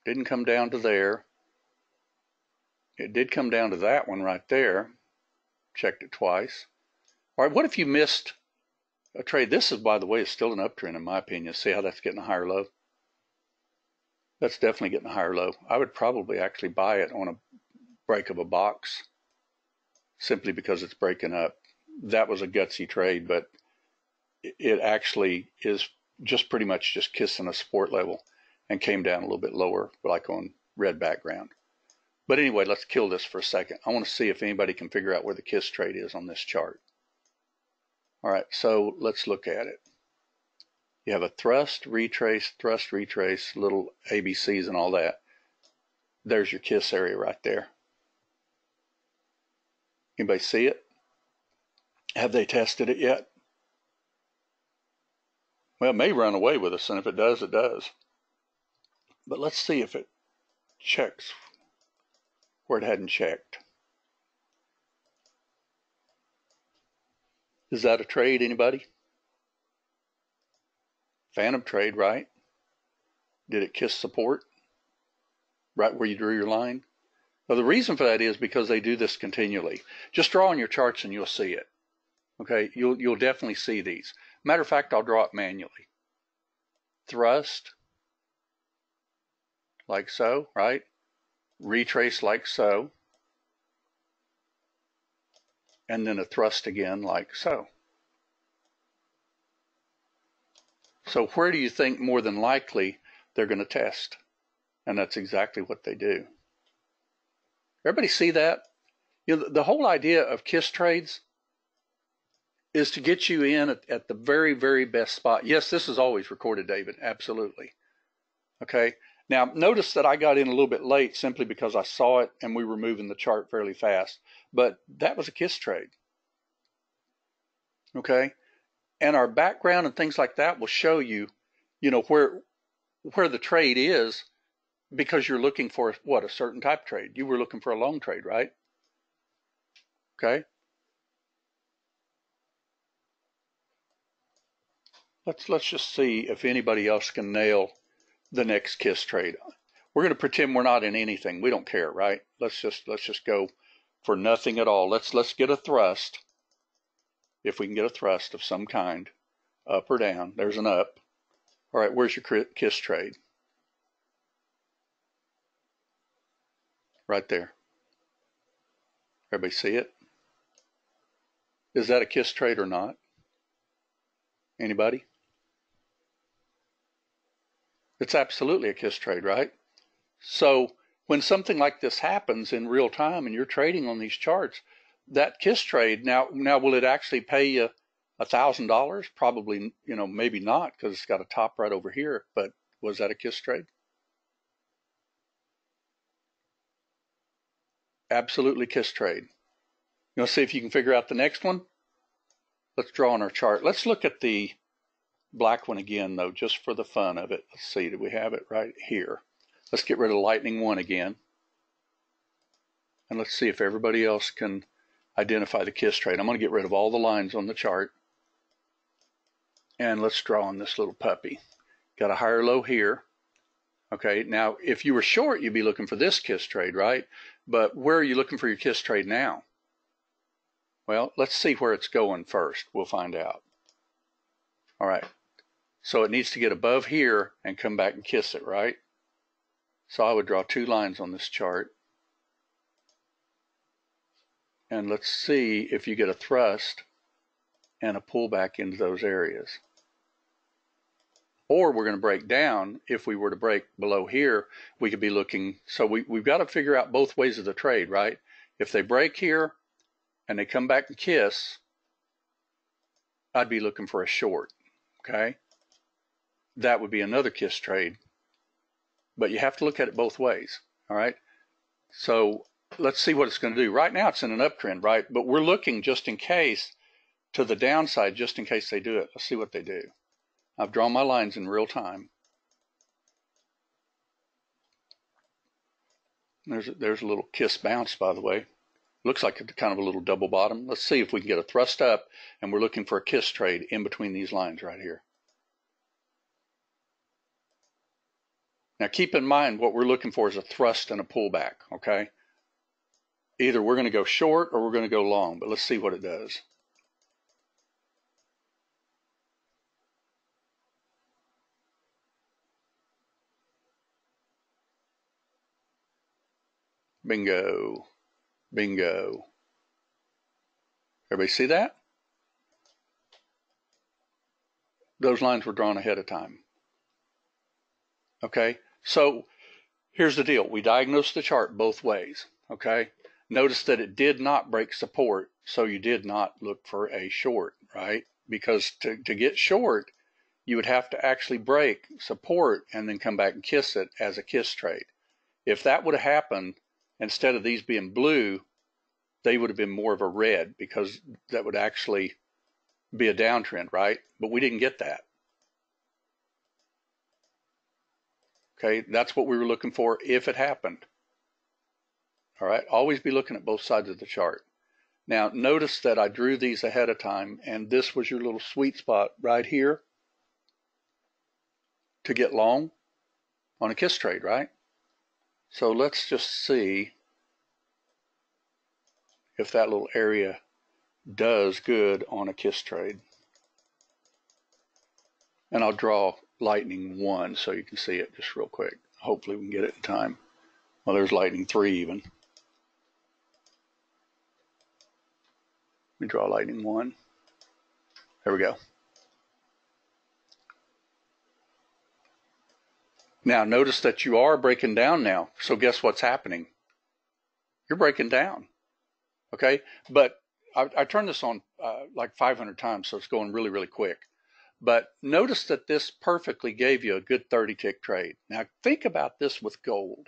Didn't come down to there. It did come down to that one right there. Checked it twice. All right, what if you missed a trade? This is, by the way, is still an uptrend in my opinion. See how that's getting a higher low? That's definitely getting a higher low. I would probably actually buy it on a break of a box simply because it's breaking up. That was a gutsy trade, but it actually is just pretty much just kissing a support level and came down a little bit lower, like on red background. But anyway, let's kill this for a second. I want to see if anybody can figure out where the kiss trade is on this chart. All right, so let's look at it. You have a thrust, retrace, little ABCs and all that. There's your kiss area right there. Anybody see it? Have they tested it yet? Well, it may run away with us, and if it does, it does. But let's see if it checks where it hadn't checked. Is that a trade, anybody? Phantom trade, right? Did it kiss support? Right where you drew your line? Well, the reason for that is because they do this continually. Just draw on your charts and you'll see it. Okay, you'll definitely see these. Matter of fact, I'll draw it manually. Thrust, like so, right? Retrace like so. And then a thrust again like so. So where do you think more than likely they're going to test? And that's exactly what they do. Everybody see that? You know, the whole idea of kiss trades is to get you in at the very, very best spot. Yes, this is always recorded, David. Absolutely. Okay. Now, notice that I got in a little bit late simply because I saw it and we were moving the chart fairly fast. But that was a kiss trade. Okay. And our background and things like that will show you, you know, where the trade is, because you're looking for what, a certain type of trade. You were looking for a long trade, right? Okay. Let's just see if anybody else can nail the next kiss trade. We're going to pretend we're not in anything. We don't care, right? Let's just go for nothing at all. Let's get a thrust. If we can get a thrust of some kind, up or down. There's an up. All right, where's your kiss trade? Right there. Everybody see it? Is that a kiss trade or not? Anybody? It's absolutely a kiss trade, right? So when something like this happens in real time and you're trading on these charts, that kiss trade, now will it actually pay you $1,000? Probably, you know, maybe not, because it's got a top right over here. But was that a kiss trade? Absolutely kiss trade. You want to see if you can figure out the next one? Let's draw on our chart. Let's look at the black one again, though, just for the fun of it. Let's see, do we have it right here? Let's get rid of lightning 1 again. And let's see if everybody else can identify the kiss trade. I'm going to get rid of all the lines on the chart. And let's draw on this little puppy. Got a higher low here. Okay, now if you were short, you'd be looking for this kiss trade, right? But where are you looking for your kiss trade now? Well, let's see where it's going first. We'll find out. All right. So it needs to get above here and come back and kiss it, right? So I would draw 2 lines on this chart. And let's see if you get a thrust and a pullback into those areas. Or we're going to break down. If we were to break below here, we could be looking. So we've got to figure out both ways of the trade, right? If they break here and they come back and kiss, I'd be looking for a short, okay? That would be another kiss trade. But you have to look at it both ways, all right? So let's see what it's going to do. Right now it's in an uptrend, right? But we're looking just in case to the downside, just in case they do it. Let's see what they do. I've drawn my lines in real time. There's a little kiss bounce, by the way. Looks like it's kind of a little double bottom. Let's see if we can get a thrust up, and we're looking for a kiss trade in between these lines right here. Now keep in mind what we're looking for is a thrust and a pullback, okay? Either we're going to go short or we're going to go long, but let's see what it does. Bingo, bingo. Everybody see that? Those lines were drawn ahead of time. Okay, so here's the deal. We diagnosed the chart both ways. Okay, notice that it did not break support, so you did not look for a short, right? Because to get short, you would have to actually break support and then come back and kiss it as a kiss trade. If that would have happened, instead of these being blue, they would have been more of a red, because that would actually be a downtrend, right? But we didn't get that. Okay, that's what we were looking for if it happened. All right, always be looking at both sides of the chart. Now, notice that I drew these ahead of time, and this was your little sweet spot right here to get long on a kiss trade, right? So let's just see if that little area does good on a kiss trade. And I'll draw lightning 1 so you can see it just real quick. Hopefully we can get it in time. Well, there's lightning 3 even. Let me draw lightning 1. There we go. Now notice that you are breaking down now. So guess what's happening? You're breaking down. Okay, but I turned this on like 500 times, so it's going really, really quick. But notice that this perfectly gave you a good 30-tick trade. Now think about this with gold,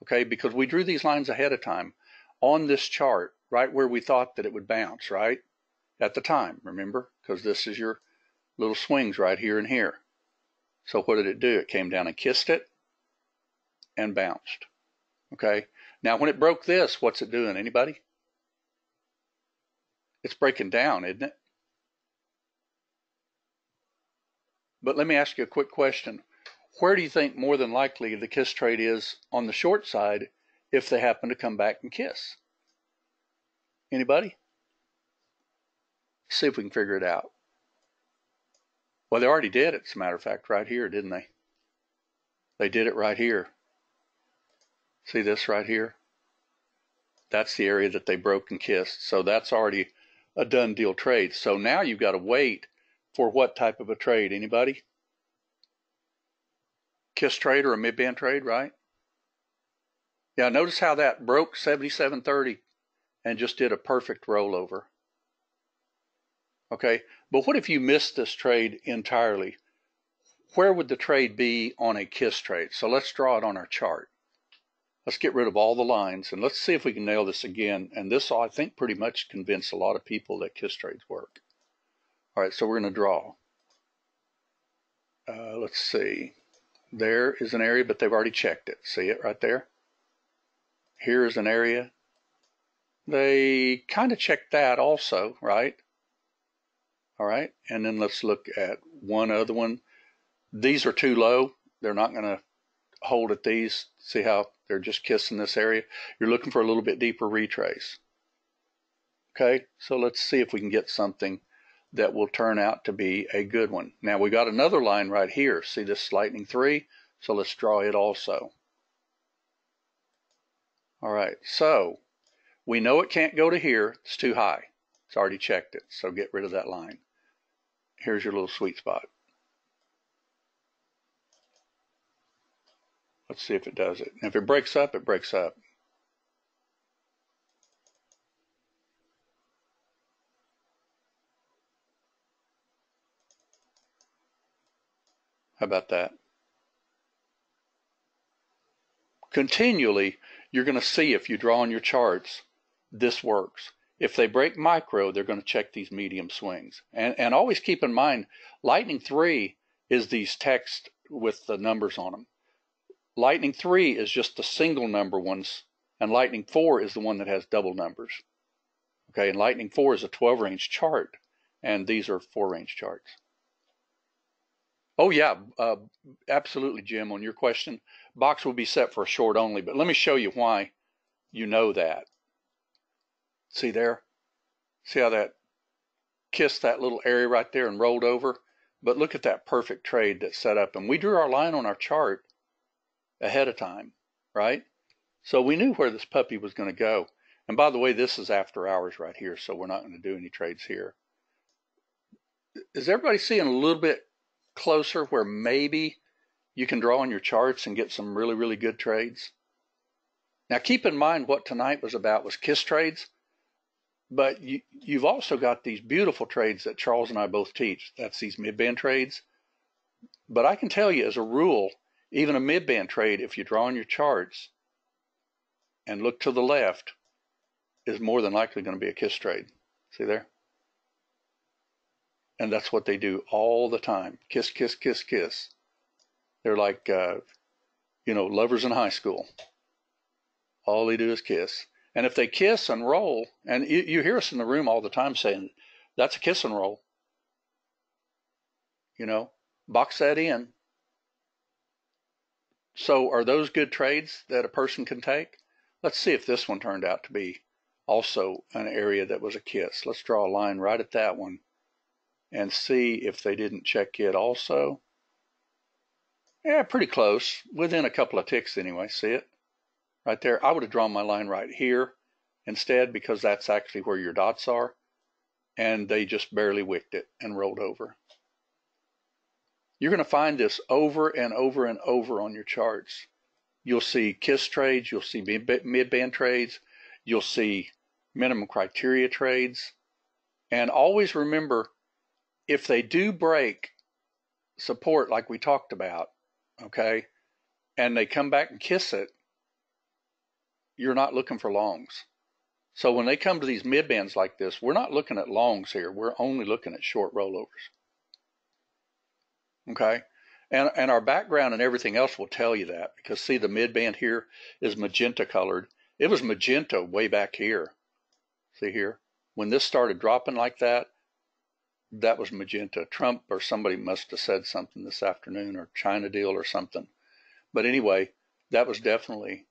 okay? Because we drew these lines ahead of time on this chart, right where we thought that it would bounce, right? At the time, remember? Because this is your little swings right here and here. So what did it do? It came down and kissed it and bounced, okay? Now when it broke this, what's it doing? Anybody? It's breaking down, isn't it? But let me ask you a quick question. Where do you think more than likely the kiss trade is on the short side if they happen to come back and kiss? Anybody? See if we can figure it out. Well, they already did it, as a matter of fact, right here, didn't they? They did it right here. See this right here? That's the area that they broke and kissed. So that's already a done deal trade. So now you've got to wait for what type of a trade? Anybody? Kiss trade or a mid-band trade, right? Yeah, notice how that broke 77.30 and just did a perfect rollover. Okay, but what if you missed this trade entirely? Where would the trade be on a kiss trade? So let's draw it on our chart. Let's get rid of all the lines and let's see if we can nail this again. And this, I think, pretty much convinced a lot of people that kiss trades work. All right, so we're going to draw. Let's see. There is an area, but they've already checked it. See it right there? Here is an area. They kind of checked that also, right? All right, and then let's look at one other one. These are too low. They're not going to hold at these. See how they're just kissing this area? You're looking for a little bit deeper retrace. Okay, so let's see if we can get something that will turn out to be a good one. Now we got another line right here. See this lightning 3? So let's draw it also. All right, so we know it can't go to here. It's too high. It's already checked it, so get rid of that line. Here's your little sweet spot. Let's see if it does it. And if it breaks up, it breaks up. How about that? Continually, you're going to see if you draw on your charts, this works. If they break micro, they're going to check these medium swings. And always keep in mind, lightning 3 is these text with the numbers on them. Lightning 3 is just the single number ones, and lightning 4 is the one that has double numbers. Okay, and lightning 4 is a 12-range chart, and these are 4-range charts. Oh yeah, absolutely, Jim, on your question. Box will be set for a short only, but let me show you why you know that. See there? See how that kissed that little area right there and rolled over? But look at that perfect trade that's set up. And we drew our line on our chart ahead of time, right? So we knew where this puppy was going to go. And by the way, this is after hours right here, so we're not going to do any trades here. Is everybody seeing a little bit closer where maybe you can draw on your charts and get some really, really good trades? Now keep in mind what tonight was about was kiss trades, but you've also got these beautiful trades that Charles and I both teach. That's these mid-band trades. But I can tell you as a rule, even a mid-band trade, if you draw on your charts and look to the left, is more than likely going to be a kiss trade. See there? And that's what they do all the time. Kiss, kiss, kiss, kiss. They're like, lovers in high school. All they do is kiss. And if they kiss and roll, and you hear us in the room all the time saying, that's a kiss and roll. Box that in. So are those good trades that a person can take? Let's see if this one turned out to be also an area that was a kiss. Let's draw a line right at that one and see if they didn't check it also. Yeah, pretty close. Within a couple of ticks anyway. See it? Right there. I would have drawn my line right here instead because that's actually where your dots are. And they just barely wicked it and rolled over. You're going to find this over and over and over on your charts. You'll see kiss trades. You'll see mid-band trades. You'll see minimum criteria trades. And always remember, if they do break support like we talked about, okay, and they come back and kiss it, you're not looking for longs. So when they come to these mid-bands like this, we're not looking at longs here. We're only looking at short rollovers. Okay? And our background and everything else will tell you that, because see, the mid-band here is magenta colored. It was magenta way back here. See here? When this started dropping like that, that was magenta. Trump or somebody must have said something this afternoon, or China deal or something. But anyway, that was definitely,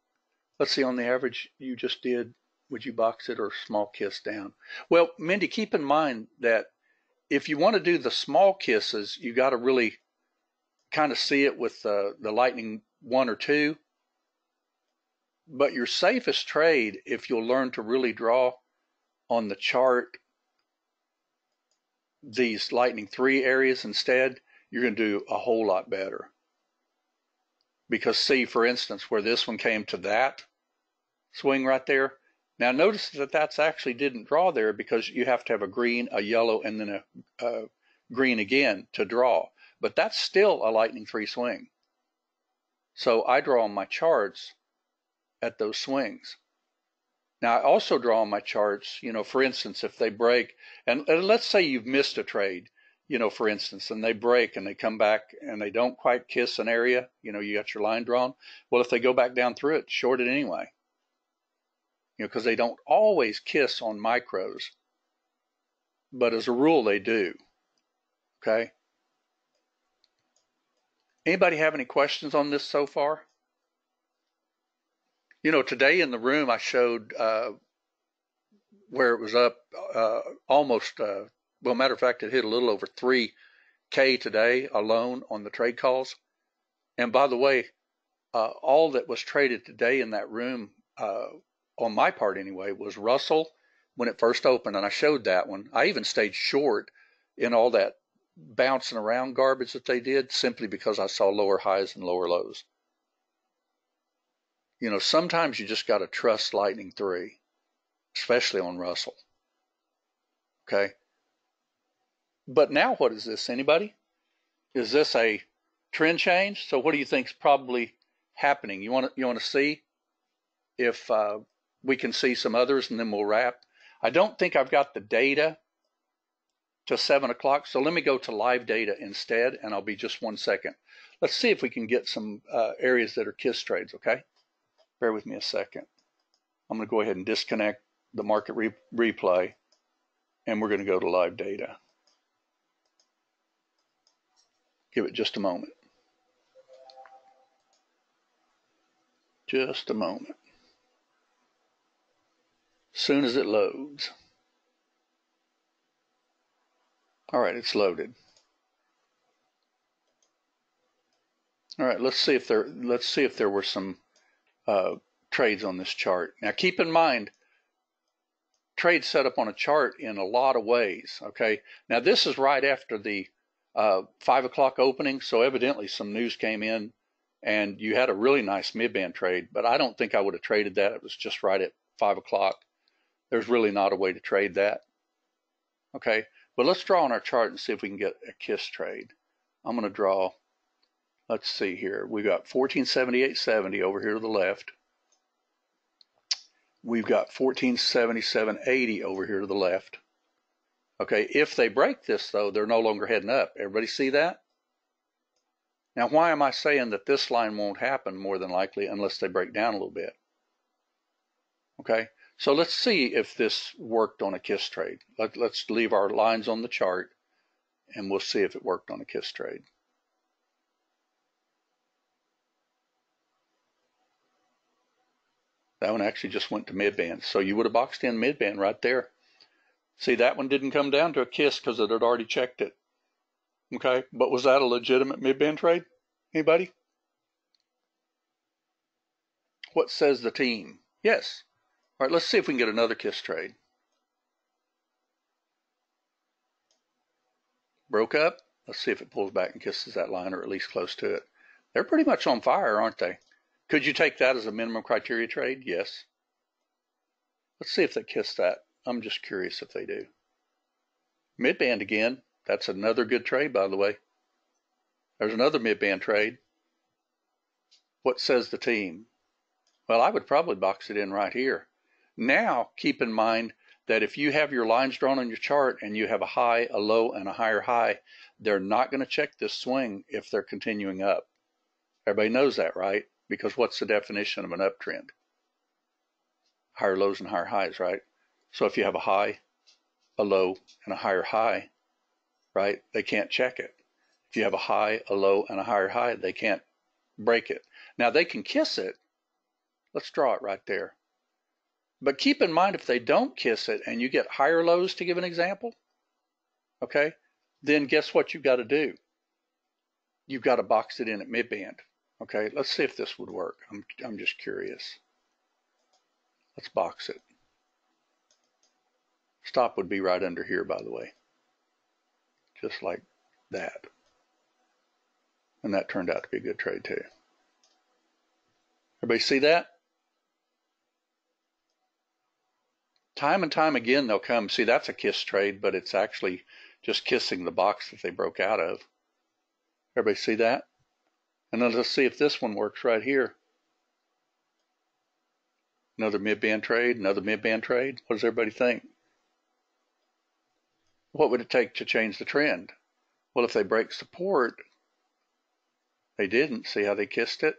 let's see, on the average you just did, would you box it or small kiss down? Well, Mindy, keep in mind that if you want to do the small kisses, you got to really kind of see it with the lightning 1 or 2. But your safest trade, if you'll learn to really draw on the chart these lightning 3 areas instead, you're going to do a whole lot better. Because see, for instance, where this one came to that swing right there. Now notice that that's actually didn't draw there because you have to have a green, a yellow, and then a green again to draw. But that's still a lightning 3 swing. So I draw on my charts at those swings. Now I also draw on my charts, for instance, if they break, and let's say you've missed a trade, for instance, and they break and they come back and they don't quite kiss an area, you got your line drawn. Well, if they go back down through it, short it anyway. Because they don't always kiss on micros, but as a rule they do. Okay? Anybody have any questions on this so far? Today in the room I showed where it was up almost, well, matter of fact, it hit a little over 3K today alone on the trade calls. And by the way, all that was traded today in that room, on my part anyway, was Russell when it first opened, and I showed that one. I even stayed short in all that bouncing around garbage that they did simply because I saw lower highs and lower lows. Sometimes you just got to trust lightning 3, especially on Russell. Okay? But now what is this? Anybody? Is this a trend change? So what do you think is probably happening? You want to see if we can see some others, and then we'll wrap. I don't think I've got the data to 7 o'clock, so let me go to live data instead, and I'll be just 1 second. Let's see if we can get some areas that are kiss trades, okay? Bear with me a second. I'm going to go ahead and disconnect the market replay, and we're going to go to live data. Give it just a moment. Just a moment. soon as it loads. All right, it's loaded. All right, let's see if there were some trades on this chart. Now keep in mind, trades set up on a chart in a lot of ways. Okay, now this is right after the 5 o'clock opening, so evidently some news came in and you had a really nice mid-band trade, but I don't think I would have traded that. It was just right at 5 o'clock. There's really not a way to trade that. Okay, but let's draw on our chart and see if we can get a KISS trade. I'm going to draw, let's see here. We got 1478.70 over here to the left. We've got 1477.80 over here to the left. Okay, if they break this though, they're no longer heading up. Everybody see that? Now, why am I saying that this line won't happen more than likely unless they break down a little bit? Okay, so let's see if this worked on a KISS trade. Let's leave our lines on the chart and we'll see if it worked on a KISS trade. That one actually just went to mid-band. So you would have boxed in mid-band right there. See, that one didn't come down to a KISS because it had already checked it. Okay, but was that a legitimate mid-band trade? Anybody? What says the team? Yes. All right, let's see if we can get another KISS trade. Broke up. Let's see if it pulls back and kisses that line, or at least close to it. They're pretty much on fire, aren't they? Could you take that as a minimum criteria trade? Yes. Let's see if they kiss that. I'm just curious if they do. Mid-band again. That's another good trade, by the way. There's another mid-band trade. What says the team? Well, I would probably box it in right here. Now, keep in mind that if you have your lines drawn on your chart and you have a high, a low, and a higher high, they're not going to check this swing if they're continuing up. Everybody knows that, right? Because what's the definition of an uptrend? Higher lows and higher highs, right? So if you have a high, a low, and a higher high, right, they can't check it. If you have a high, a low, and a higher high, they can't break it. Now they can kiss it. Let's draw it right there. But keep in mind, if they don't kiss it and you get higher lows, to give an example, okay, then guess what you've got to do? You've got to box it in at mid-band. Okay, let's see if this would work. I'm just curious. Let's box it. Stop would be right under here, by the way. Just like that. And that turned out to be a good trade too. Everybody see that? Time and time again they'll come. See, that's a KISS trade, but it's actually just kissing the box that they broke out of. Everybody see that? And then let's see if this one works right here. Another mid-band trade, another mid-band trade. What does everybody think? What would it take to change the trend? Well, if they break support, they didn't. See how they kissed it?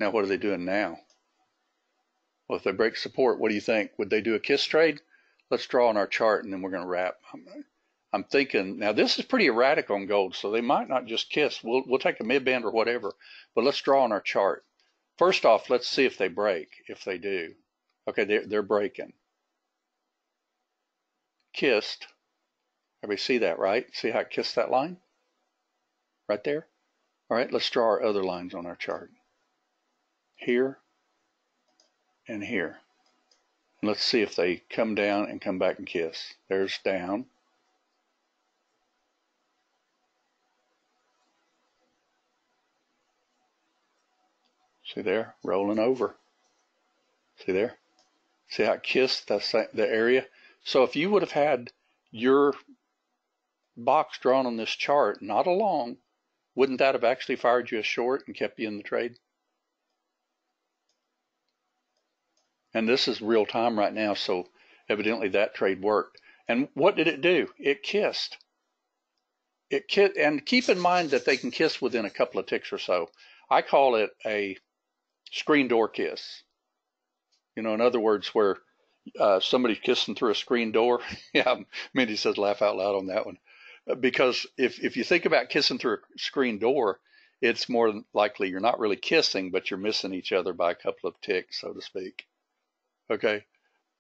Now, what are they doing now? Well, if they break support, what do you think? Would they do a KISS trade? Let's draw on our chart and then we're going to wrap. I'm thinking, now this is pretty erratic on gold, so they might not just kiss. We'll take a mid-band or whatever, but let's draw on our chart. First off, let's see if they break, if they do. Okay, they're breaking. Kissed. Everybody see that, right? See how it kissed that line? Right there? All right, let's draw our other lines on our chart. Here and here. And let's see if they come down and come back and kiss. There's down. See there? Rolling over. See there? See how it kissed the area? So if you would have had your box drawn on this chart, not along, wouldn't that have actually fired you a short and kept you in the trade? And this is real time right now, so evidently that trade worked. And what did it do? It kissed. And keep in mind that they can kiss within a couple of ticks or so. I call it a screen door kiss. You know, in other words, where somebody's kissing through a screen door. Yeah, Mindy says laugh out loud on that one. Because if you think about kissing through a screen door, it's more than likely you're not really kissing, but you're missing each other by a couple of ticks, so to speak. Okay,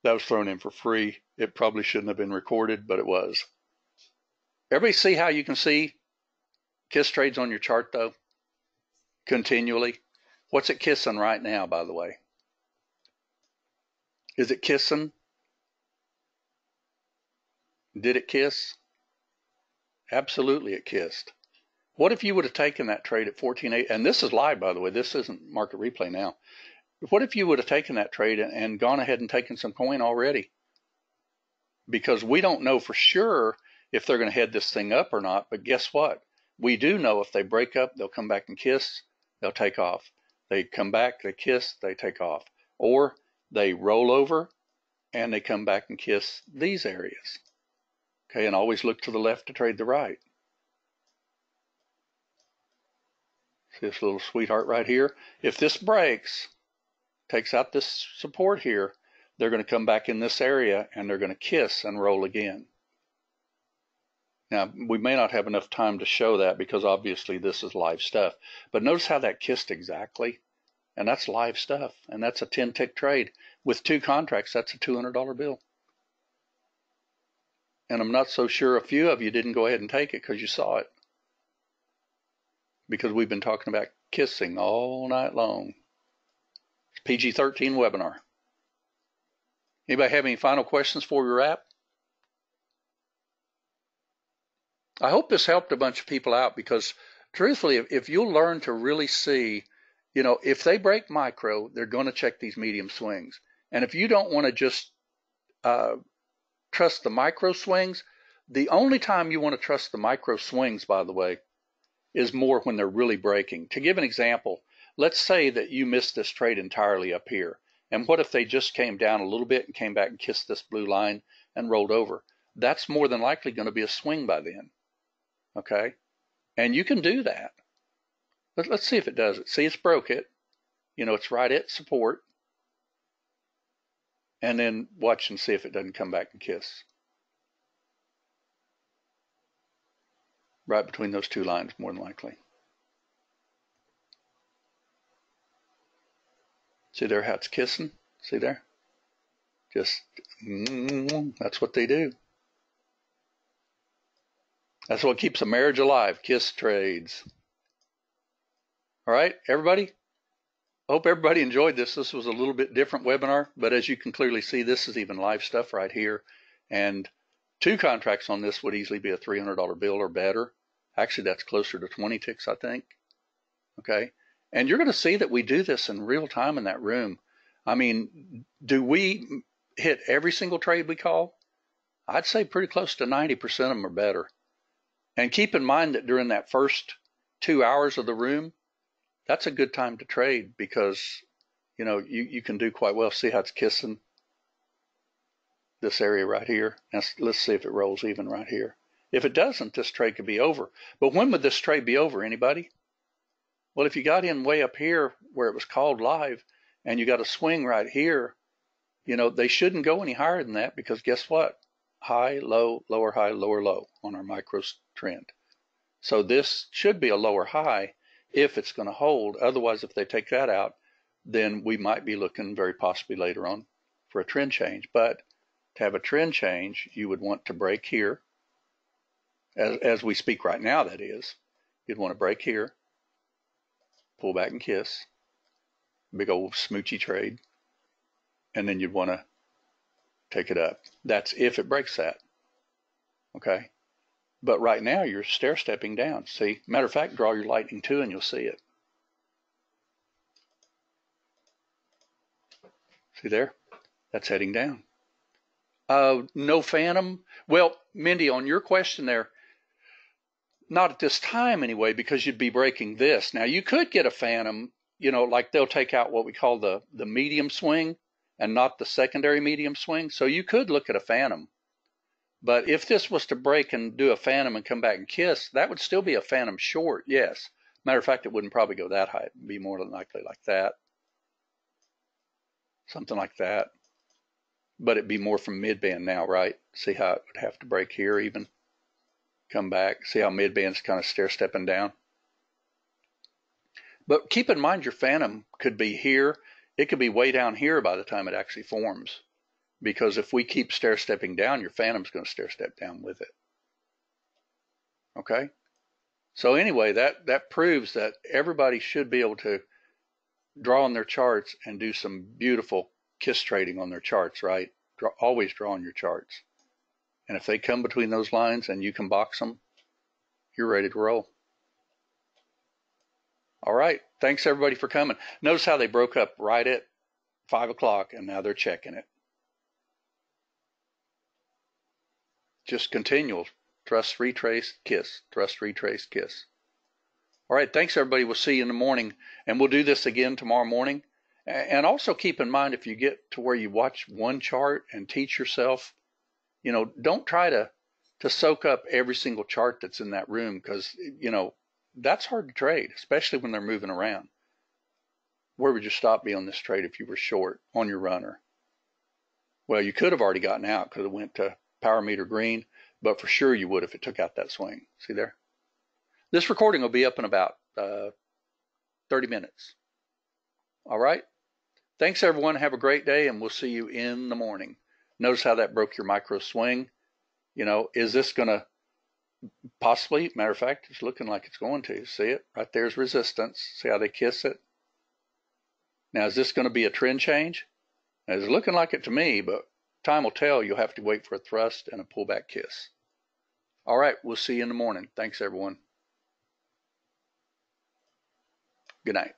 that was thrown in for free. It probably shouldn't have been recorded, but it was. Everybody see how you can see kiss trades on your chart, though? Continually. What's it kissing right now, by the way? Is it kissing? Did it kiss? Absolutely it kissed. What if you would have taken that trade at 14.8? And this is live, by the way. This isn't market replay now. What if you would have taken that trade and gone ahead and taken some coin already? Because we don't know for sure if they're going to head this thing up or not. But guess what? We do know if they break up, they'll come back and kiss, they'll take off. They come back, they kiss, they take off. Or they roll over and they come back and kiss these areas. Okay, and always look to the left to trade the right. See this little sweetheart right here? If this breaks, takes out this support here, they're going to come back in this area and they're going to kiss and roll again. Now, we may not have enough time to show that because obviously this is live stuff. But notice how that kissed exactly. And that's live stuff. And that's a 10-tick trade. With 2 contracts, that's a $200 bill. And I'm not so sure a few of you didn't go ahead and take it because you saw it. Because we've been talking about kissing all night long. It's PG-13 webinar. Anybody have any final questions before we wrap? I hope this helped a bunch of people out because truthfully, if you'll learn to really see, you know, if they break micro, they're going to check these medium swings. And if you don't want to just trust the micro swings, the only time you want to trust the micro swings, by the way, is more when they're really breaking. To give an example, let's say that you missed this trade entirely up here. And what if they just came down a little bit and came back and kissed this blue line and rolled over? That's more than likely going to be a swing by then. Okay? And you can do that. But let's see if it does it. See, it's broke it. You know, it's right at support. And then watch and see if it doesn't come back and kiss. Right between those 2 lines, more than likely. See there how it's kissing? See there? Just, that's what they do. That's what keeps a marriage alive, kiss trades. All right, everybody? I hope everybody enjoyed this. This was a little bit different webinar, but as you can clearly see, this is even live stuff right here. And 2 contracts on this would easily be a $300 bill or better. Actually, that's closer to 20 ticks, I think. Okay? And you're going to see that we do this in real time in that room. I mean, do we hit every single trade we call? I'd say pretty close to 90% of them are better. And keep in mind that during that first 2 hours of the room, that's a good time to trade because, you know, you can do quite well. See how it's kissing this area right here? Now, let's see if it rolls even right here. If it doesn't, this trade could be over. But when would this trade be over? Anybody? Well, if you got in way up here where it was called live and you got a swing right here, you know, they shouldn't go any higher than that because guess what? High, low, lower high, lower low on our micro trend. So this should be a lower high if it's going to hold. Otherwise, if they take that out, then we might be looking very possibly later on for a trend change. But to have a trend change, you would want to break here. As we speak right now, that is. You'd want to break here, pull back and kiss, big old smoochy trade, and then you'd want to take it up. That's if it breaks that. Okay? But right now, you're stair-stepping down. See? Matter of fact, draw your lightning too, and you'll see it. See there? That's heading down. No phantom. Well, Mindy, on your question there, not at this time anyway, because you'd be breaking this. Now, you could get a phantom, you know, like they'll take out what we call the medium swing and not the secondary medium swing. So you could look at a phantom. But if this was to break and do a phantom and come back and kiss, that would still be a phantom short, yes. Matter of fact, it wouldn't probably go that high. It would be more than likely like that. Something like that. But it'd be more from mid-band now, right? See how it would have to break here even? Come back. See how mid-band's kind of stair-stepping down? But keep in mind your phantom could be here. It could be way down here by the time it actually forms. Because if we keep stair-stepping down, your phantom's going to stair-step down with it. Okay? So anyway, that proves that everybody should be able to draw on their charts and do some beautiful kiss trading on their charts, right? Always draw on your charts. And if they come between those lines and you can box them, you're ready to roll. All right. Thanks, everybody, for coming. Notice how they broke up right at 5 o'clock, and now they're checking it. Just continual. Thrust, retrace, kiss. Thrust, retrace, kiss. All right. Thanks, everybody. We'll see you in the morning, and we'll do this again tomorrow morning. And also keep in mind, if you get to where you watch one chart and teach yourself, you know, don't try to soak up every single chart that's in that room, because, you know, that's hard to trade, especially when they're moving around. Where would your stop be on this trade if you were short on your runner? Well, you could have already gotten out because it went to power meter green, but for sure you would if it took out that swing. See there? This recording will be up in about 30 minutes. All right? Thanks, everyone. Have a great day, and we'll see you in the morning. Notice how that broke your micro swing. You know, is this going to possibly, matter of fact, it's looking like it's going to. See it? Right there's resistance. See how they kiss it? Now, is this going to be a trend change? Now, it's looking like it to me, but time will tell. You'll have to wait for a thrust and a pullback kiss. All right, we'll see you in the morning. Thanks, everyone. Good night.